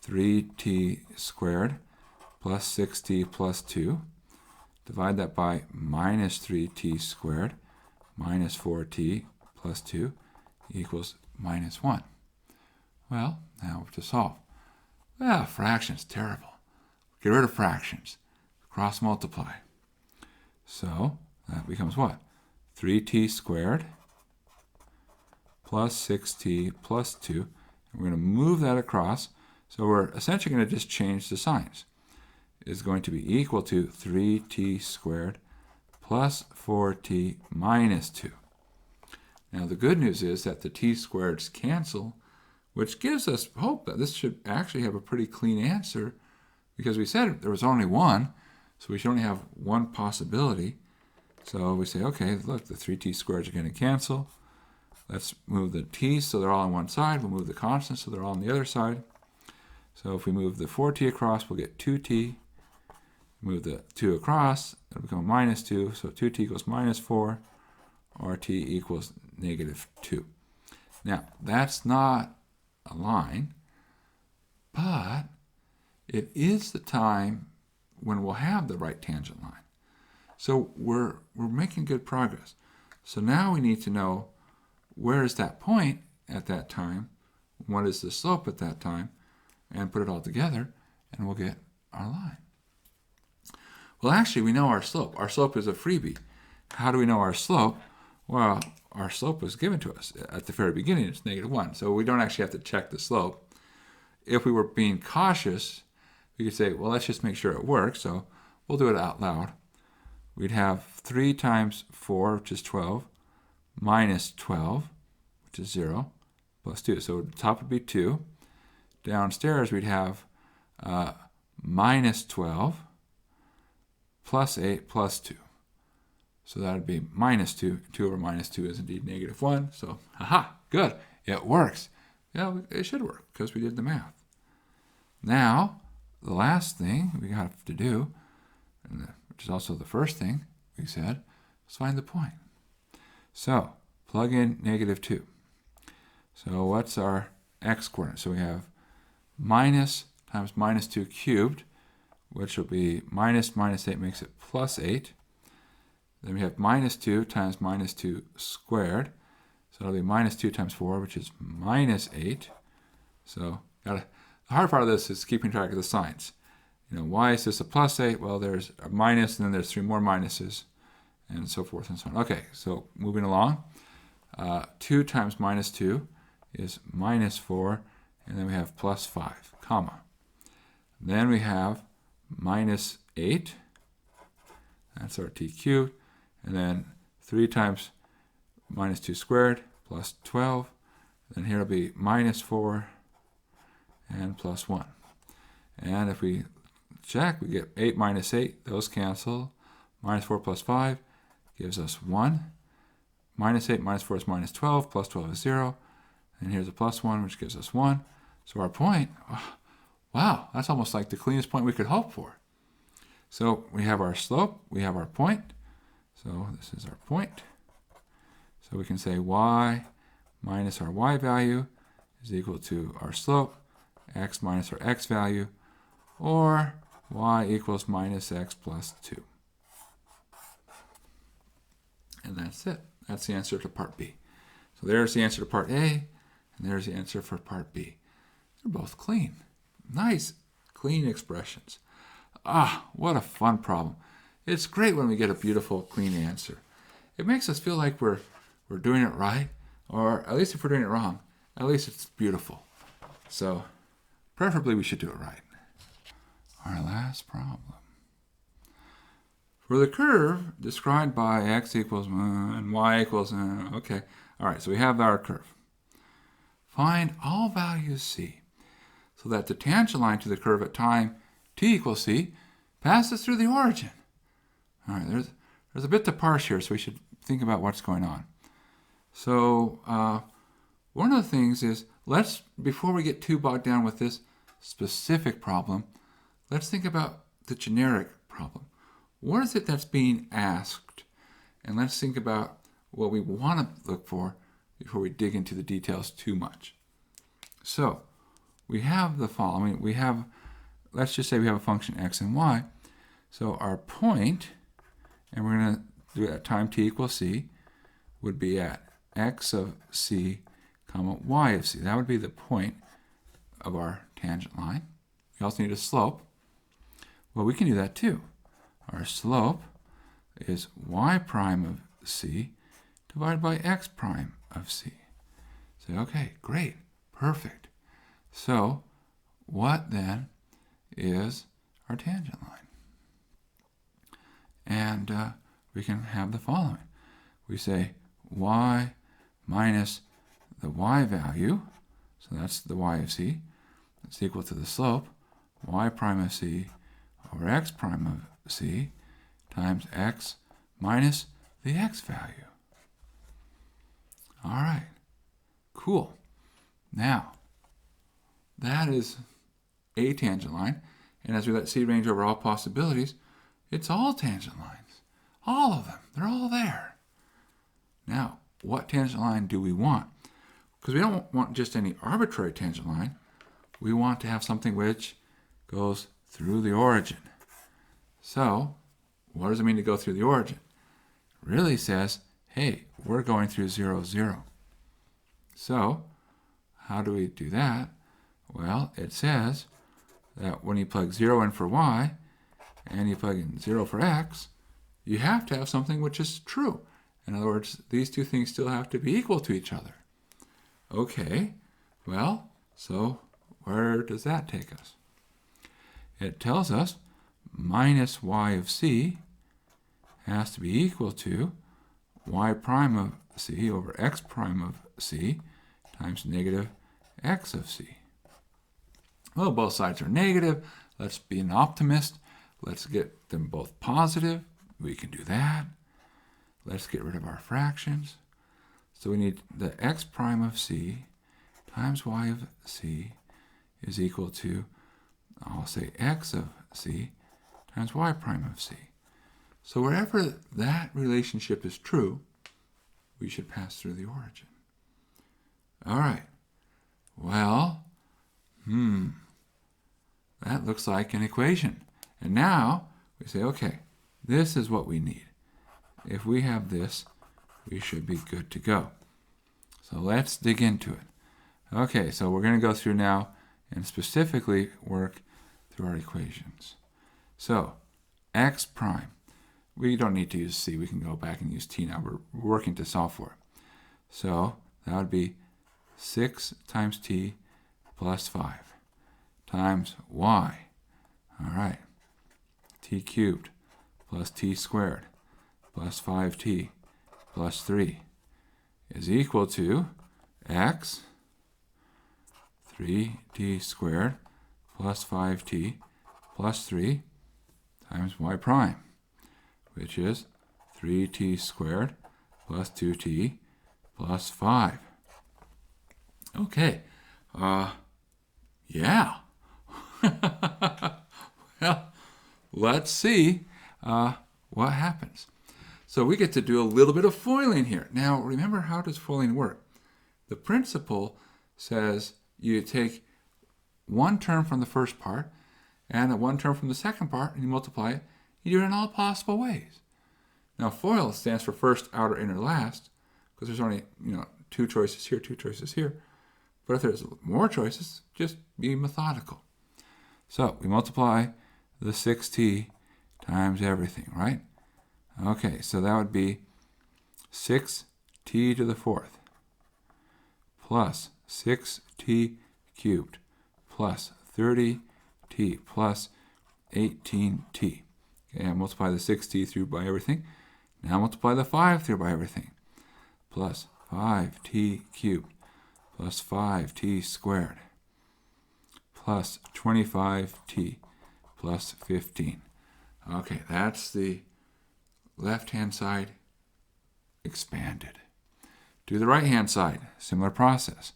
3t squared plus 6t plus 2, divide that by minus 3t squared minus 4t plus 2 equals -1. Well, now we have to solve. Well, fractions, terrible. Get rid of fractions. Cross multiply. So that becomes what? 3t squared plus 6t plus 2. And we're going to move that across. So we're essentially going to just change the signs. It's going to be equal to 3t squared plus 4t minus 2. Now the good news is that the t squareds cancel, which gives us hope that this should actually have a pretty clean answer, because we said there was only one, so we should only have one possibility. So we say, okay, look, the 3t squareds are going to cancel. Let's move the t's so they're all on one side. We'll move the constants so they're all on the other side. So if we move the 4t across, we'll get 2t. Move the 2 across, it'll become -2, so 2t equals -4, or t equals -2. Now, that's not a line, but it is the time when we'll have the right tangent line. So we're making good progress. So now we need to know where is that point at that time, what is the slope at that time, and put it all together, and we'll get our line. Well, actually, we know our slope. Our slope is a freebie. How do we know our slope? Well, our slope was given to us at the very beginning. It's -1, so we don't actually have to check the slope. If we were being cautious, we could say, well, let's just make sure it works, so we'll do it out loud. We'd have 3 times 4, which is 12, minus 12, which is 0, plus 2. So the top would be 2. Downstairs, we'd have minus 12, plus 8, plus 2. So that would be -2. 2 over -2 is indeed -1. So, haha, good. It works. Yeah, it should work because we did the math. Now, the last thing we have to do, which is also the first thing we said, is find the point. So, plug in -2. So what's our x-coordinate? So we have minus times -2 cubed, which will be -8 makes it +8. Then we have -2 times -2 squared. So it'll be -2 times 4, which is -8. So the hard part of this is keeping track of the signs. Why is this a +8? Well, there's a minus, and then there's 3 more minuses, and so forth and so on. Okay, so moving along. 2 times -2 is -4, and then we have +5, comma. Then we have -8. That's our t cubed. And then 3 times -2 squared plus 12. Then here will be -4 and +1. And if we check, we get 8 minus 8. Those cancel. -4 plus 5 gives us 1. -8 minus 4 is -12. Plus 12 is 0. And here's a +1, which gives us 1. So our point, wow, that's almost like the cleanest point we could hope for. So we have our slope, we have our point. So this is our point. So we can say y minus our y value is equal to our slope, x minus our x value, or y equals -x plus 2. And that's it. That's the answer to part B. So there's the answer to part A, and there's the answer for part B. They're both clean. Nice, clean expressions. What a fun problem. It's great when we get a beautiful, clean answer. It makes us feel like we're doing it right, or at least if we're doing it wrong, at least it's beautiful. So preferably we should do it right. Our last problem. For the curve described by x equals and y equals, okay. All right, so we have our curve. Find all values c so that the tangent line to the curve at time t equals c passes through the origin. All right, there's a bit to parse here, so we should think about what's going on. So one of the things is, before we get too bogged down with this specific problem, let's think about the generic problem. What is it that's being asked? And let's think about what we want to look for before we dig into the details too much. So we have the following. Let's just say we have a function x and y. So our point, and we're going to do it at time t equals c, would be at x of c comma y of c. That would be the point of our tangent line. We also need a slope. Well, we can do that too. Our slope is y prime of c divided by x prime of c. So, okay, great, perfect. So, what then is our tangent line? And we can have the following. We say y minus the y value, so that's the y of c, that's equal to the slope, y prime of c over x prime of c times x minus the x value. All right, cool. Now, that is a tangent line, and as we let c range over all possibilities, it's all tangent lines. All of them. They're all there. Now, what tangent line do we want? Because we don't want just any arbitrary tangent line. We want to have something which goes through the origin. So, what does it mean to go through the origin? It really says, hey, we're going through 0, 0. So, how do we do that? Well, it says that when you plug 0 in for y, and you plug in 0 for x, you have to have something which is true. In other words, these two things still have to be equal to each other. Okay, well, so where does that take us? It tells us minus y of c has to be equal to y prime of c over x prime of c times negative x of c. Well, both sides are negative. Let's be an optimist. Let's get them both positive. We can do that. Let's get rid of our fractions. So we need the x prime of c times y of c is equal to, I'll say x of c times y prime of c. So wherever that relationship is true, we should pass through the origin. All right. Well, that looks like an equation. And now we say, okay, this is what we need. If we have this, we should be good to go. So let's dig into it. Okay, so we're going to go through now and specifically work through our equations. So x prime, we don't need to use c. We can go back and use t now. We're working to solve for it. So that would be 6 times t plus 5 times y. All right. T cubed plus t squared plus 5t plus 3 is equal to x, 3t squared plus 5t plus 3 times y prime, which is 3t squared plus 2t plus 5. Okay, yeah. Well, let's see what happens. So we get to do a little bit of foiling here. Now, remember, how does foiling work? The principle says you take one term from the first part and one term from the second part, and you multiply it. You do it in all possible ways. Now, FOIL stands for first, outer, inner, last, because there's only 2 choices here, 2 choices here. But if there's more choices, just be methodical. So we multiply the 6t times everything, right? Okay, so that would be 6t to the 4th plus 6t cubed plus 30t plus 18t. Okay, I multiply the 6t through by everything. Now multiply the 5 through by everything. Plus 5t cubed plus 5t squared plus 25t plus 15. Okay, that's the left-hand side expanded. Do the right-hand side, similar process.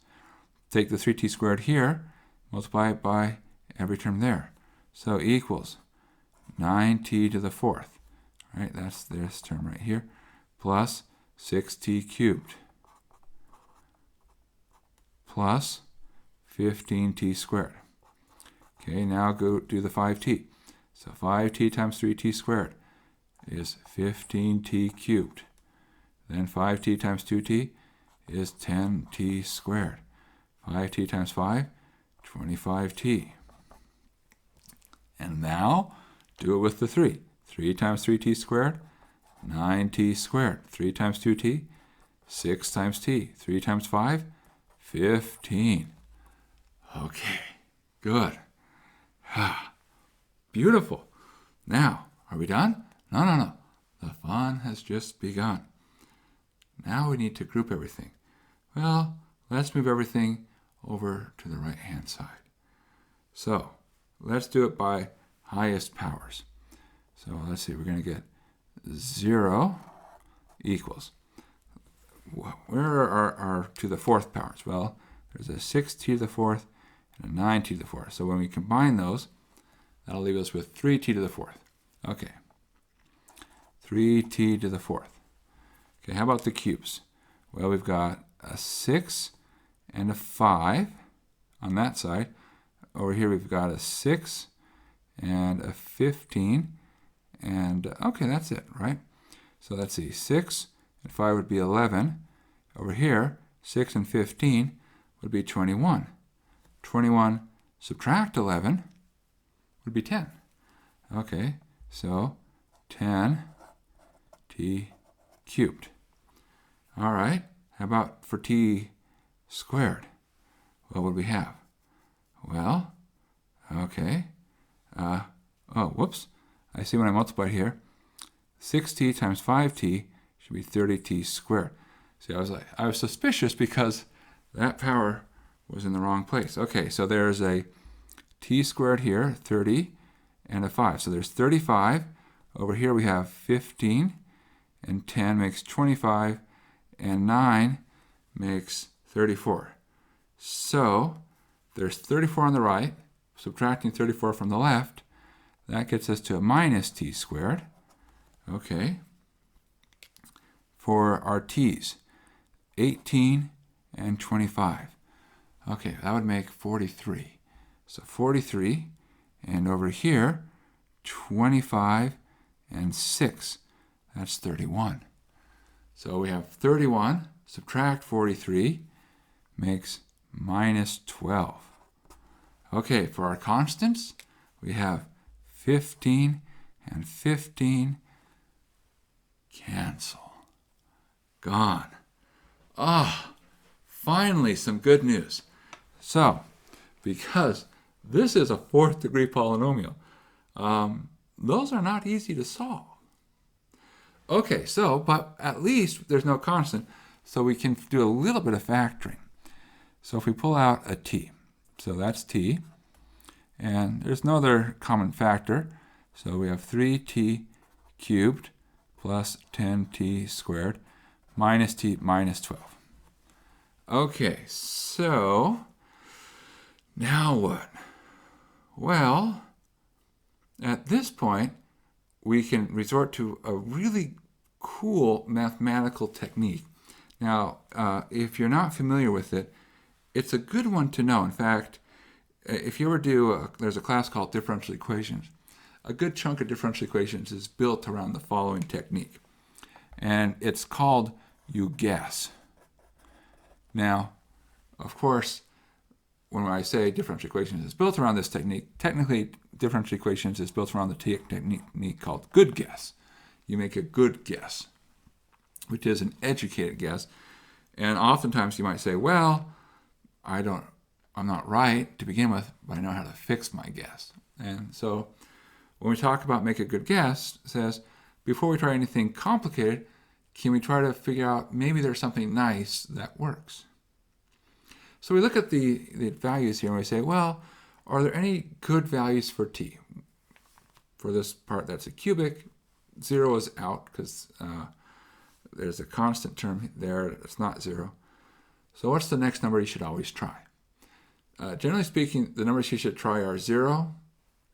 Take the 3t squared here, multiply it by every term there. So equals 9t to the fourth. Right, that's this term right here, plus 6t cubed, plus 15t squared. Okay, now go do the 5t. So 5t times 3t squared is 15t cubed. Then 5t times 2t is 10t squared. 5t times 5, 25t. And now do it with the 3. 3 times 3t squared, 9t squared. 3 times 2t, 6 times t. 3 times 5, 15. Okay, good. Beautiful. Now, are we done? No. The fun has just begun. Now we need to group everything. Well, let's move everything over to the right-hand side. So, let's do it by highest powers. So let's see, we're going to get 0 equals. Where are our to the fourth powers? Well, there's a 6t to the fourth and a 9t to the fourth. So when we combine those, that'll leave us with 3t to the fourth. Okay, 3t to the fourth. Okay, how about the cubes? Well, we've got a 6 and a 5 on that side. Over here we've got a 6 and a 15. And okay, that's it, right? So let's see, 6 and 5 would be 11. Over here, 6 and 15 would be 21. 21 subtract 11 would be 10. Okay, so 10t cubed. All right, how about for t squared? What would we have? Well, okay. Oh, whoops. I see when I multiply here, 6t times 5t should be 30t squared. See, I was suspicious because that power was in the wrong place. Okay, so there's a t squared here, 30, and a 5. So there's 35. Over here we have 15, and 10 makes 25, and 9 makes 34. So there's 34 on the right, subtracting 34 from the left. That gets us to a minus t squared. Okay. For our t's, 18 and 25. Okay, that would make 43. So 43, and over here, 25 and 6. That's 31. So we have 31, subtract 43, makes minus 12. Okay, for our constants, we have 15 and 15 cancel. Gone. Finally some good news. So, because this is a fourth degree polynomial, those are not easy to solve. Okay, so, but at least there's no constant, so we can do a little bit of factoring. So if we pull out a t, so that's t, and there's no other common factor, so we have 3t cubed plus 10t squared minus t minus 12. Okay, so now what? Well, at this point, we can resort to a really cool mathematical technique. Now, if you're not familiar with it, it's a good one to know. In fact, if you ever do, there's a class called differential equations. A good chunk of differential equations is built around the following technique. And it's called you guess. Now, of course, when I say differential equations is built around this technique, technically differential equations is built around the technique called good guess. You make a good guess, which is an educated guess. And oftentimes you might say, well, I'm not right to begin with, but I know how to fix my guess. And so when we talk about make a good guess, it says, before we try anything complicated, can we try to figure out maybe there's something nice that works? So we look at the values here and we say, well, are there any good values for t? for this part that's a cubic, 0 is out because there's a constant term there. It's not 0. So what's the next number you should always try? Generally speaking, the numbers you should try are 0,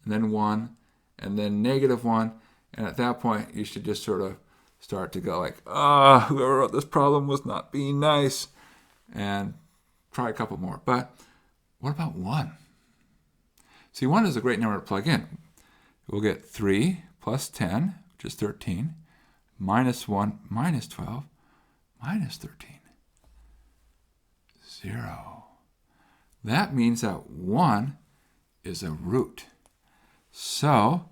and then 1, and then -1. And at that point, you should just sort of start to go like, whoever wrote this problem was not being nice, and try a couple more. But what about 1? See, 1 is a great number to plug in. We'll get 3 plus 10, which is 13, minus 1 minus 12, minus 13. 0. That means that 1 is a root. So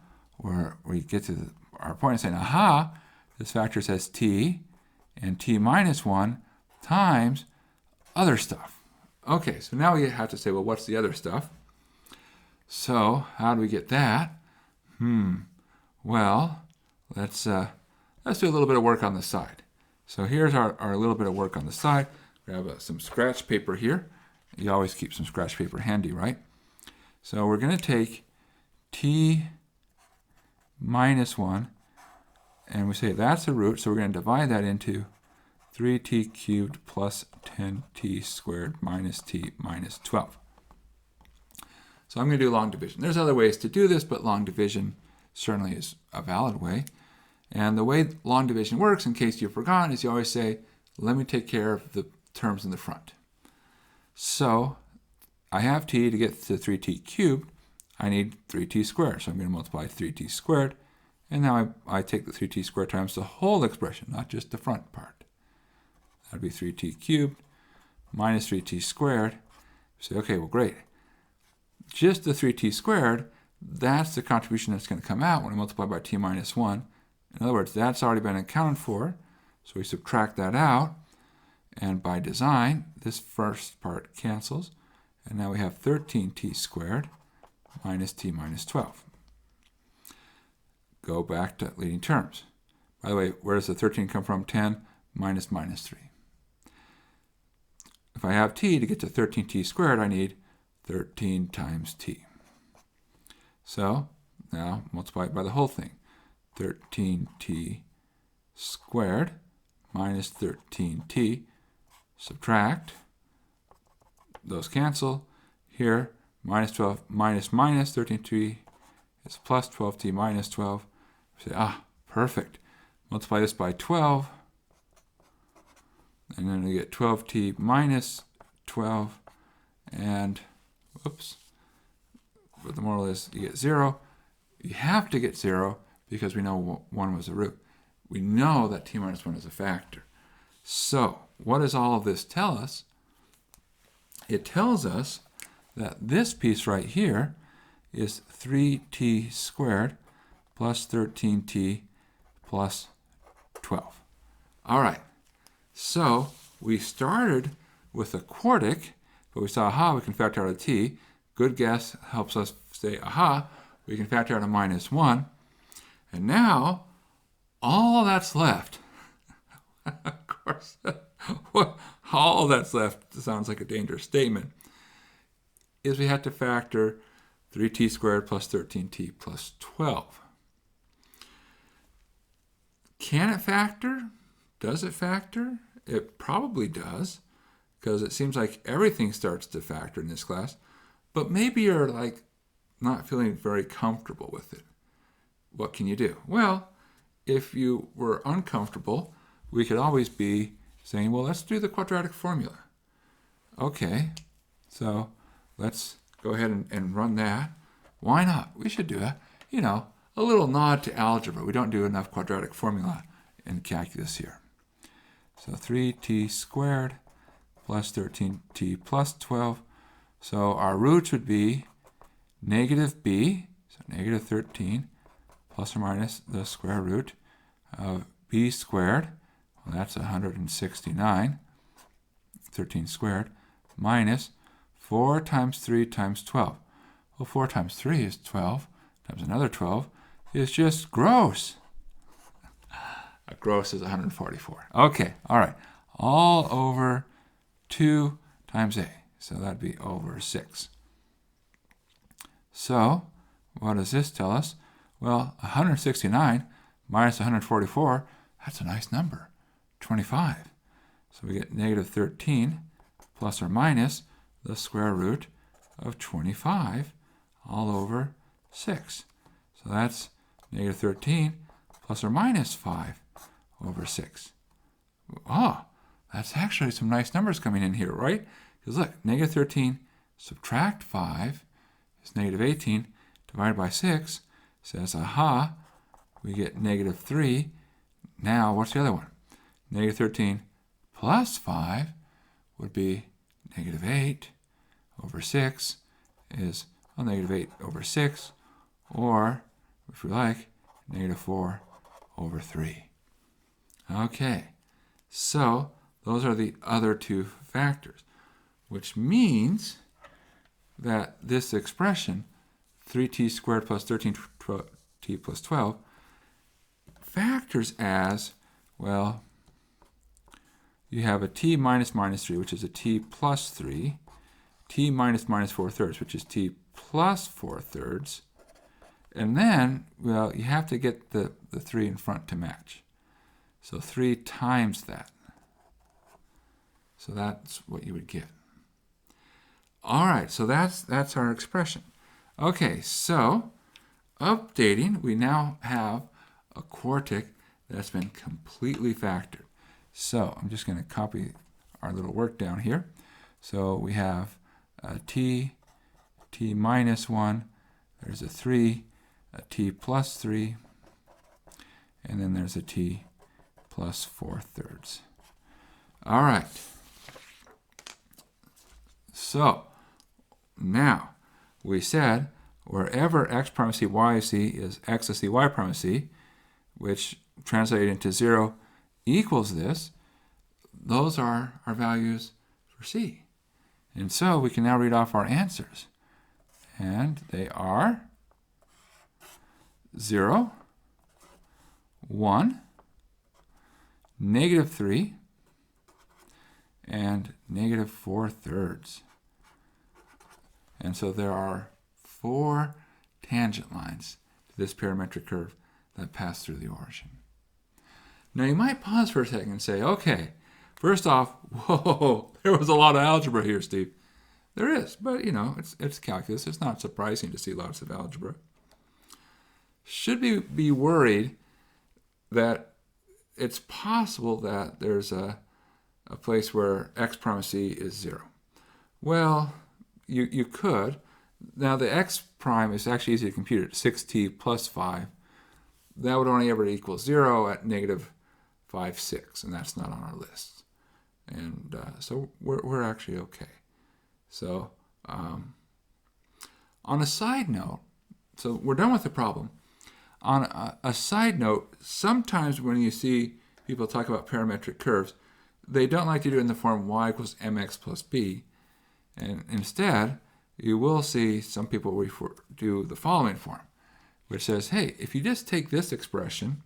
we get to our point of saying, aha, this factor says t, and t minus 1 times other stuff. Okay, so now we have to say, well, what's the other stuff? So how do we get that? Well, let's do a little bit of work on the side. So here's our little bit of work on the side. Grab some scratch paper here. You always keep some scratch paper handy, right? So we're going to take t minus 1, and we say that's a root, so we're going to divide that into 3t cubed plus 10t squared minus t minus 12. So I'm going to do long division. There's other ways to do this, but long division certainly is a valid way. And the way long division works, in case you've forgotten, is you always say, let me take care of the terms in the front. So I have t to get to 3t cubed. I need 3t squared. So I'm going to multiply 3t squared. And now I take the 3t squared times the whole expression, not just the front part. That would be 3t cubed minus 3t squared. Say, okay, well, great. Just the 3t squared, that's the contribution that's going to come out when I multiply by t minus 1. In other words, that's already been accounted for. So we subtract that out. And by design, this first part cancels. And now we have 13t squared minus t minus 12. Go back to leading terms. By the way, where does the 13 come from? 10 minus minus 3. If I have t to get to 13t squared, I need 13 times t. So now multiply it by the whole thing. 13t squared minus 13t. Subtract. Those cancel. Here, minus 12 minus minus 13t is plus 12t minus 12. Say, perfect. Multiply this by 12. And then we get 12t minus 12. And, whoops. But the moral is you get 0. You have to get 0 because we know 1 was a root. We know that t minus 1 is a factor. So, what does all of this tell us? It tells us that this piece right here is 3t squared plus 13t plus 12. All right, so we started with a quartic, but we saw, we can factor out a t. Good guess helps us say, we can factor out a minus 1. And now, all that's left, of course, all that's left sounds like a dangerous statement, is we have to factor 3t squared plus 13t plus 12. Can it factor? Does it factor? It probably does, because it seems like everything starts to factor in this class, but maybe you're like not feeling very comfortable with it. What can you do? Well, if you were uncomfortable, we could always be saying, well, let's do the quadratic formula. Okay, so let's go ahead and run that. Why not? We should do a little nod to algebra. We don't do enough quadratic formula in calculus here. So 3t squared plus 13t plus 12. So our roots would be negative b, so negative 13, plus or minus the square root of b squared. Well, that's 169, 13 squared, minus 4 times 3 times 12. Well, 4 times 3 is 12, times another 12 is just gross. Gross is 144. Okay, all right. All over 2 times a. So that'd be over 6. So what does this tell us? Well, 169 minus 144, that's a nice number, 25. So we get negative 13 plus or minus the square root of 25 all over 6. So that's negative 13 plus or minus 5 over 6. Oh, that's actually some nice numbers coming in here, right? Because look, negative 13 subtract 5 is negative 18 divided by 6 says, aha, we get negative 3. Now, what's the other one? Negative 13 plus 5 would be negative 8 over 6 is negative 8 over 6, or, if you like, negative 4 over 3. Okay, so those are the other two factors, which means that this expression, 3t squared plus 13t plus 12, factors as, well, you have a t minus minus 3, which is a t plus 3, t minus minus 4/3, which is t plus 4/3, and then, well, you have to get the 3 in front to match. So 3 times that. So that's what you would get. All right, so that's our expression. Okay, so updating, we now have a quartic that's been completely factored. So I'm just going to copy our little work down here. So we have a t minus 1, there's a 3, a t plus 3, and then there's a t plus 4/3. All right. So now we said wherever x prime of c, y of c is x of c, y prime of c, which translated into 0 equals this, those are our values for c. And so we can now read off our answers. And they are 0, 1, negative 3, and negative 4/3. And so there are 4 tangent lines to this parametric curve that pass through the origin. Now you might pause for a second and say, okay, first off, whoa, there was a lot of algebra here, Steve. There is, but you know, it's calculus. It's not surprising to see lots of algebra. Should we be worried that it's possible that there's a place where x prime of c is 0? Well, you could. Now the x prime is actually easy to compute it, 6t plus 5. That would only ever equal 0 at negative 5, 6, and that's not on our list. And so we're actually okay. So on a side note, so we're done with the problem. On a side note, sometimes when you see people talk about parametric curves, they don't like to do it in the form y equals mx plus b. And instead, you will see some people do the following form, which says, hey, if you just take this expression,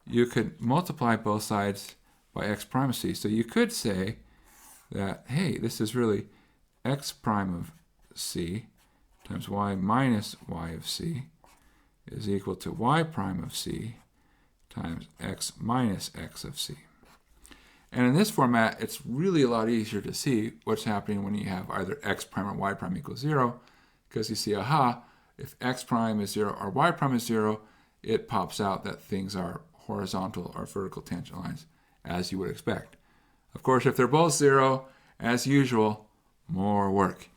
you could multiply both sides by x prime of c. So you could say that, hey, this is really x prime of c times y minus y of c is equal to y prime of c times x minus x of c. And in this format, it's really a lot easier to see what's happening when you have either x prime or y prime equals 0, because you see, aha, if x prime is 0 or y prime is 0, it pops out that things are horizontal or vertical tangent lines, as you would expect. Of course, if they're both 0, as usual, more work.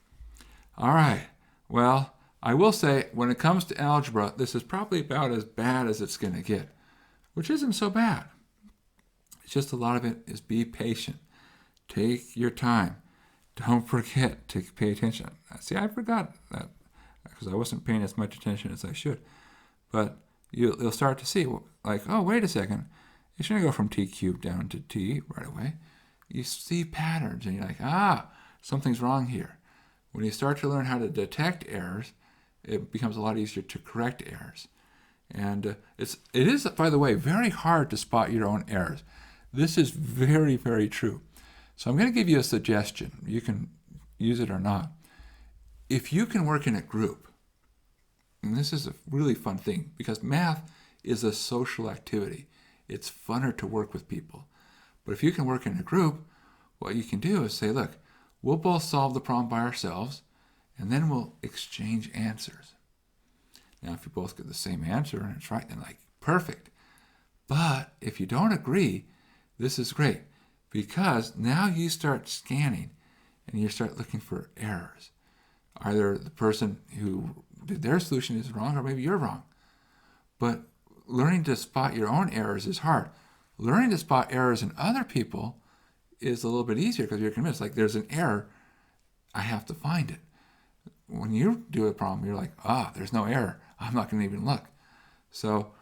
All right, well, I will say, when it comes to algebra, this is probably about as bad as it's going to get, which isn't so bad. It's just a lot of it is be patient. Take your time. Don't forget to pay attention. See, I forgot that because I wasn't paying as much attention as I should. But you'll start to see, like, oh, wait a second. You shouldn't go from t cubed down to t right away. You see patterns, and you're like, something's wrong here. When you start to learn how to detect errors, it becomes a lot easier to correct errors. And it is, by the way, very hard to spot your own errors. This is very, very true. So I'm going to give you a suggestion. You can use it or not. If you can work in a group, and this is a really fun thing because math is a social activity. It's funner to work with people. But if you can work in a group, what you can do is say, look, we'll both solve the problem by ourselves, and then we'll exchange answers. Now, if you both get the same answer and it's right, then like, perfect. But if you don't agree, this is great because now you start scanning and you start looking for errors. Either the person who did their solution is wrong or maybe you're wrong. But learning to spot your own errors is hard. Learning to spot errors in other people is a little bit easier because you're convinced, like, there's an error, I have to find it. When you do a problem, you're like, there's no error. I'm not going to even look. So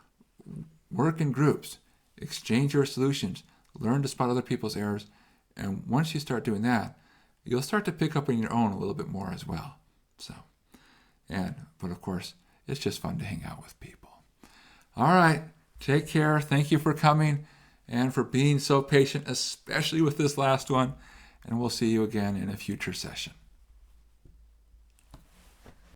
work in groups, exchange your solutions, learn to spot other people's errors, and once you start doing that, you'll start to pick up on your own a little bit more as well. But of course, it's just fun to hang out with people. All right, take care. Thank you for coming and for being so patient, especially with this last one. And we'll see you again in a future session.